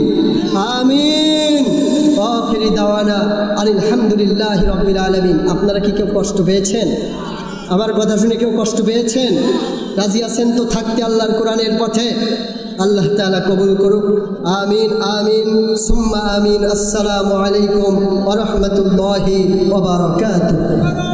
আমিন। আখির দাওয়ানা আলহামদুলিল্লাহি রাব্বিল আলামিন। আপনারা কি কেউ কষ্ট পেয়েছেন? আমার কথা শুনে কেউ কষ্ট পেয়েছেন? রাজি আছেন তো থাকতে আল্লাহর কোরআনের পথে? আল্লাহ তাআলা কবুল করুক। আমিন আমিন সুম্মা আমিন। আসসালামু আলাইকুম ওয়া রাহমাতুল্লাহি ওয়া বারাকাতুহু।